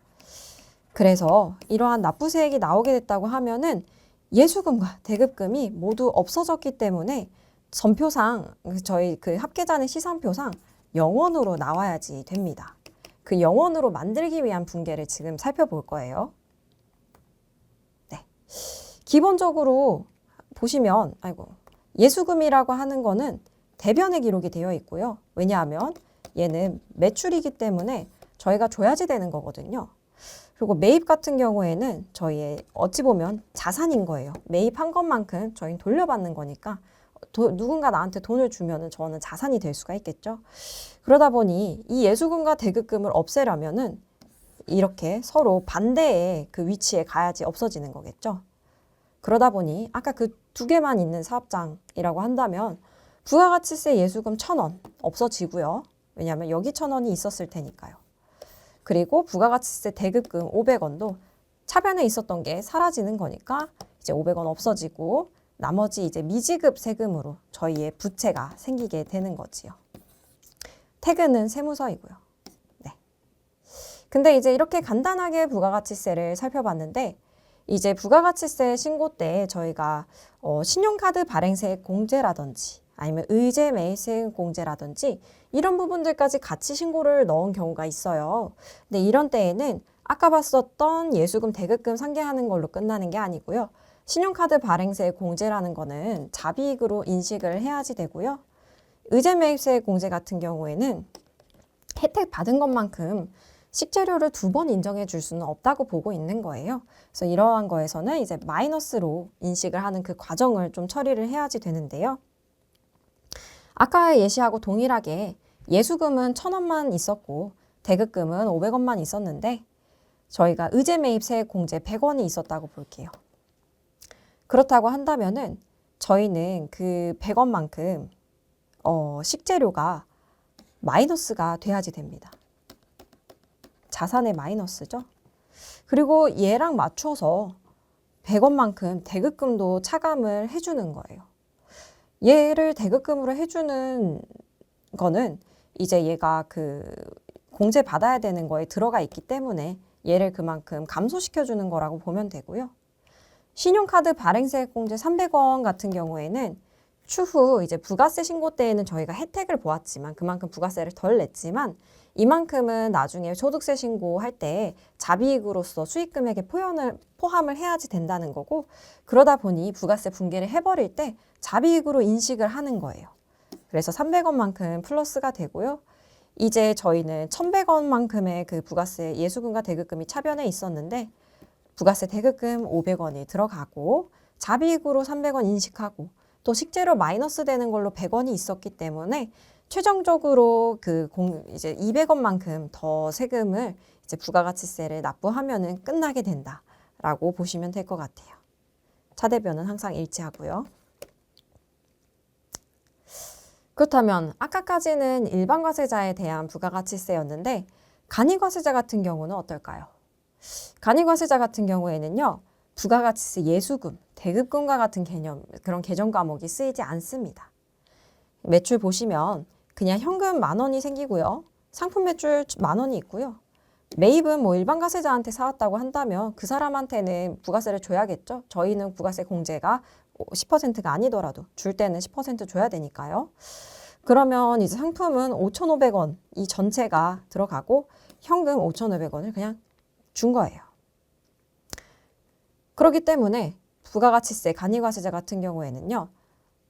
Speaker 1: 그래서 이러한 납부세액이 나오게 됐다고 하면은 예수금과 대급금이 모두 없어졌기 때문에 전표상 저희 그 합계자는 시산표상 0원으로 나와야지 됩니다. 그 0원으로 만들기 위한 분계를 지금 살펴볼 거예요. 네. 기본적으로 보시면 예수금이라고 하는 거는 대변에 기록이 되어 있고요. 왜냐하면 얘는 매출이기 때문에 저희가 줘야지 되는 거거든요. 그리고 매입 같은 경우에는 저희의 어찌 보면 자산인 거예요. 매입한 것만큼 저희는 돌려받는 거니까 누군가 나한테 돈을 주면은 저는 자산이 될 수가 있겠죠. 그러다 보니 이 예수금과 대급금을 없애려면은 이렇게 서로 반대의 그 위치에 가야지 없어지는 거겠죠. 그러다 보니 아까 그 두 개만 있는 사업장이라고 한다면 부가가치세 예수금 1,000원 없어지고요. 왜냐하면 여기 1,000원이 있었을 테니까요. 그리고 부가가치세 대급금 500원도 차변에 있었던 게 사라지는 거니까 이제 500원 없어지고 나머지 이제 미지급 세금으로 저희의 부채가 생기게 되는 거지요. 태그는 세무서이고요. 네. 근데 이제 이렇게 간단하게 부가가치세를 살펴봤는데 이제 부가가치세 신고 때 저희가 신용카드 발행세액 공제라든지 아니면 의제 매입세액 공제라든지 이런 부분들까지 같이 신고를 넣은 경우가 있어요. 근데 이런 때에는 아까 봤었던 예수금 대급금 상계하는 걸로 끝나는 게 아니고요. 신용카드 발행세액 공제라는 거는 잡이익으로 인식을 해야지 되고요. 의제 매입세액 공제 같은 경우에는 혜택 받은 것만큼 식재료를 2번 인정해 줄 수는 없다고 보고 있는 거예요. 그래서 이러한 거에서는 이제 마이너스로 인식을 하는 그 과정을 좀 처리를 해야지 되는데요. 아까 예시하고 동일하게 예수금은 1,000원만 있었고 대급금은 500원만 있었는데 저희가 의제 매입세액 공제 100원이 있었다고 볼게요. 그렇다고 한다면은 저희는 그 100원만큼 식재료가 마이너스가 돼야지 됩니다. 자산의 마이너스죠. 그리고 얘랑 맞춰서 100원만큼 대급금도 차감을 해주는 거예요. 얘를 대급금으로 해주는 거는 이제 얘가 그 공제 받아야 되는 거에 들어가 있기 때문에 얘를 그만큼 감소시켜주는 거라고 보면 되고요. 신용카드 발행세액 공제 300원 같은 경우에는 추후 이제 부가세 신고 때에는 저희가 혜택을 보았지만 그만큼 부가세를 덜 냈지만 이만큼은 나중에 소득세 신고할 때 자비익으로서 수익 금액에 포함을 해야지 된다는 거고, 그러다 보니 부가세 분계를 해버릴 때 자비익으로 인식을 하는 거예요. 그래서 300원만큼 플러스가 되고요. 이제 저희는 1,100원만큼의 그 부가세 예수금과 대급금이 차변에 있었는데 부가세 대급금 500원이 들어가고 자비익으로 300원 인식하고 또 식재료 마이너스 되는 걸로 100원이 있었기 때문에 최종적으로 이제 200원만큼 더 세금을 이제 부가가치세를 납부하면은 끝나게 된다라고 보시면 될 것 같아요. 차대변은 항상 일치하고요. 그렇다면 아까까지는 일반 과세자에 대한 부가가치세였는데 간이과세자 같은 경우는 어떨까요? 간이과세자 같은 경우에는요, 부가가치세 예수금, 대급금과 같은 그런 개정 과목이 쓰이지 않습니다. 매출 보시면 그냥 현금 10,000원이 생기고요. 상품 매출 10,000원이 있고요. 매입은 뭐 일반 과세자한테 사왔다고 한다면 그 사람한테는 부가세를 줘야겠죠. 저희는 부가세 공제가 10%가 아니더라도 줄 때는 10% 줘야 되니까요. 그러면 이제 상품은 5,500원 이 전체가 들어가고 현금 5,500원을 그냥 준 거예요. 그렇기 때문에 부가가치세 간이과세자 같은 경우에는요,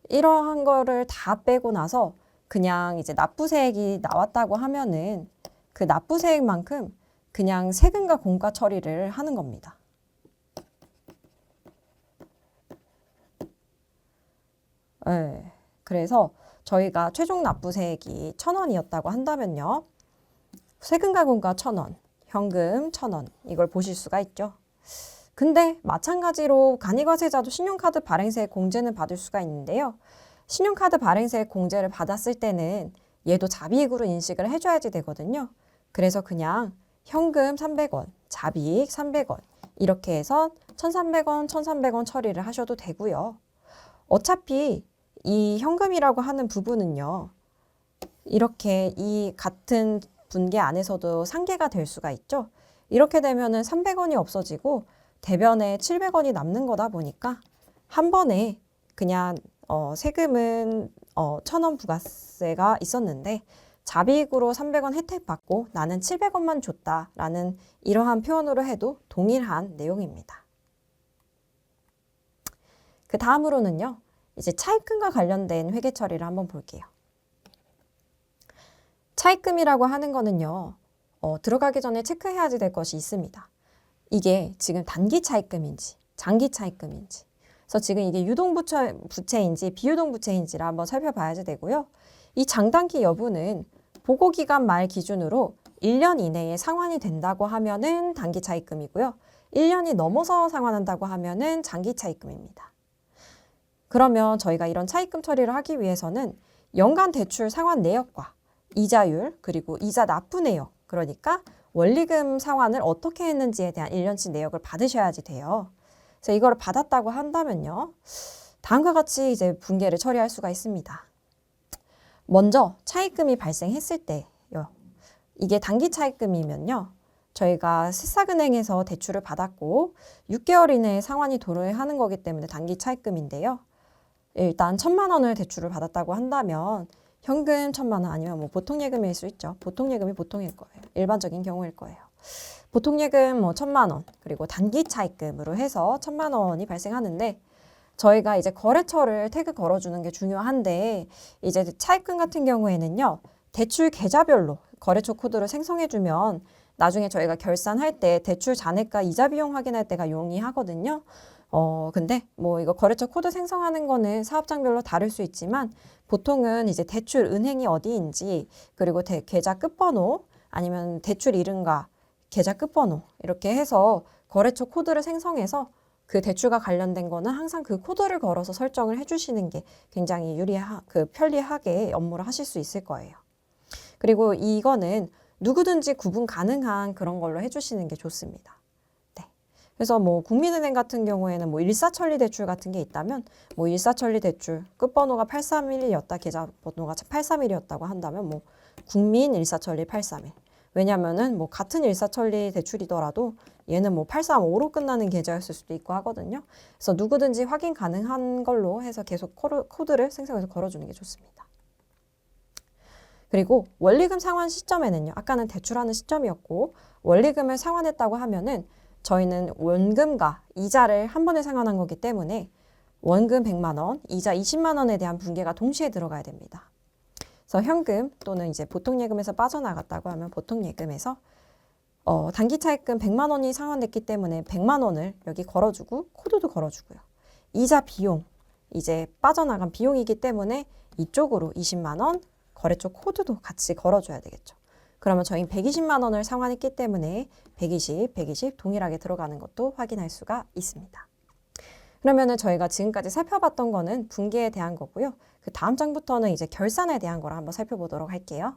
Speaker 1: 이러한 거를 다 빼고 나서 그냥 이제 납부세액이 나왔다고 하면은 그 납부세액만큼 그냥 세금과 공과 처리를 하는 겁니다. 네, 그래서 저희가 최종 납부세액이 1,000원이었다고 한다면요, 세금과 공과 1,000원, 현금 1,000원 이걸 보실 수가 있죠. 근데 마찬가지로 간이과세자도 신용카드 발행세액 공제는 받을 수가 있는데요. 신용카드 발행세액 공제를 받았을 때는 얘도 자비익으로 인식을 해줘야지 되거든요. 그래서 그냥 현금 300원, 자비익 300원 이렇게 해서 1,300원, 1,300원 처리를 하셔도 되고요. 어차피 이 현금이라고 하는 부분은요, 이렇게 이 같은 분계 안에서도 상계가 될 수가 있죠. 이렇게 되면은 300원이 없어지고 대변에 700원이 남는 거다 보니까 한 번에 그냥 세금은 1,000원 부가세가 있었는데 자비익으로 300원 혜택 받고 나는 700원만 줬다라는 이러한 표현으로 해도 동일한 내용입니다. 그 다음으로는요, 이제 차입금과 관련된 회계 처리를 한번 볼게요. 차입금이라고 하는 거는요, 들어가기 전에 체크해야지 될 것이 있습니다. 이게 지금 단기 차입금인지 장기 차입금인지, 그래서 지금 이게 유동부채인지 비유동부채인지를 한번 살펴봐야지 되고요. 이 장단기 여부는 보고기간 말 기준으로 1년 이내에 상환이 된다고 하면은 단기 차입금이고요. 1년이 넘어서 상환한다고 하면은 장기 차입금입니다. 그러면 저희가 이런 차입금 처리를 하기 위해서는 연간 대출 상환 내역과 이자율 그리고 이자 납부 내역, 그러니까 원리금 상환을 어떻게 했는지에 대한 1년치 내역을 받으셔야지 돼요. 그래서 이걸 받았다고 한다면요, 다음과 같이 이제 분계를 처리할 수가 있습니다. 먼저 차입금이 발생했을 때요. 이게 단기 차입금이면요, 저희가 새싹은행에서 대출을 받았고 6개월 이내에 상환이 도래하는 거기 때문에 단기 차입금인데요. 일단 1,000만 원을 대출을 받았다고 한다면 현금 1,000만 원 아니면 뭐 보통예금일 수 있죠. 보통예금이 보통일 거예요. 일반적인 경우일 거예요. 보통예금 1,000만 원 그리고 단기 차입금으로 해서 1,000만 원이 발생하는데, 저희가 이제 거래처를 태그 걸어주는 게 중요한데, 이제 차입금 같은 경우에는요, 대출 계좌별로 거래처 코드를 생성해주면 나중에 저희가 결산할 때 대출 잔액과 이자 비용 확인할 때가 용이하거든요. 근데 뭐 이거 거래처 코드 생성하는 거는 사업장별로 다를 수 있지만 보통은 이제 대출 은행이 어디인지 그리고 계좌 끝번호 아니면 대출 이름과 계좌 끝번호 이렇게 해서 거래처 코드를 생성해서 그 대출과 관련된 거는 항상 그 코드를 걸어서 설정을 해주시는 게 굉장히 편리하게 업무를 하실 수 있을 거예요. 그리고 이거는 누구든지 구분 가능한 그런 걸로 해주시는 게 좋습니다. 네. 그래서 뭐 국민은행 같은 경우에는 뭐 일사천리 대출 같은 게 있다면 뭐 일사천리 대출 끝번호가 831이었다, 계좌번호가 831이었다고 한다면 뭐 국민 일사천리 831. 왜냐면은 뭐 같은 일사천리 대출이더라도 얘는 뭐 835로 끝나는 계좌였을 수도 있고 하거든요. 그래서 누구든지 확인 가능한 걸로 해서 계속 코드를 생성해서 걸어주는 게 좋습니다. 그리고 원리금 상환 시점에는요. 아까는 대출하는 시점이었고 원리금을 상환했다고 하면은 저희는 원금과 이자를 한 번에 상환한 거기 때문에 원금 100만 원, 이자 20만 원에 대한 분계가 동시에 들어가야 됩니다. 그래서 현금 또는 이제 보통예금에서 빠져나갔다고 하면 보통예금에서 단기차입금 100만 원이 상환됐기 때문에 100만 원을 여기 걸어주고 코드도 걸어주고요. 이자 비용, 이제 빠져나간 비용이기 때문에 이쪽으로 20만 원, 거래처 코드도 같이 걸어줘야 되겠죠. 그러면 저희 120만 원을 상환했기 때문에 120, 120 동일하게 들어가는 것도 확인할 수가 있습니다. 그러면은 저희가 지금까지 살펴봤던 거는 분계에 대한 거고요. 그 다음 장부터는 이제 결산에 대한 거를 한번 살펴보도록 할게요.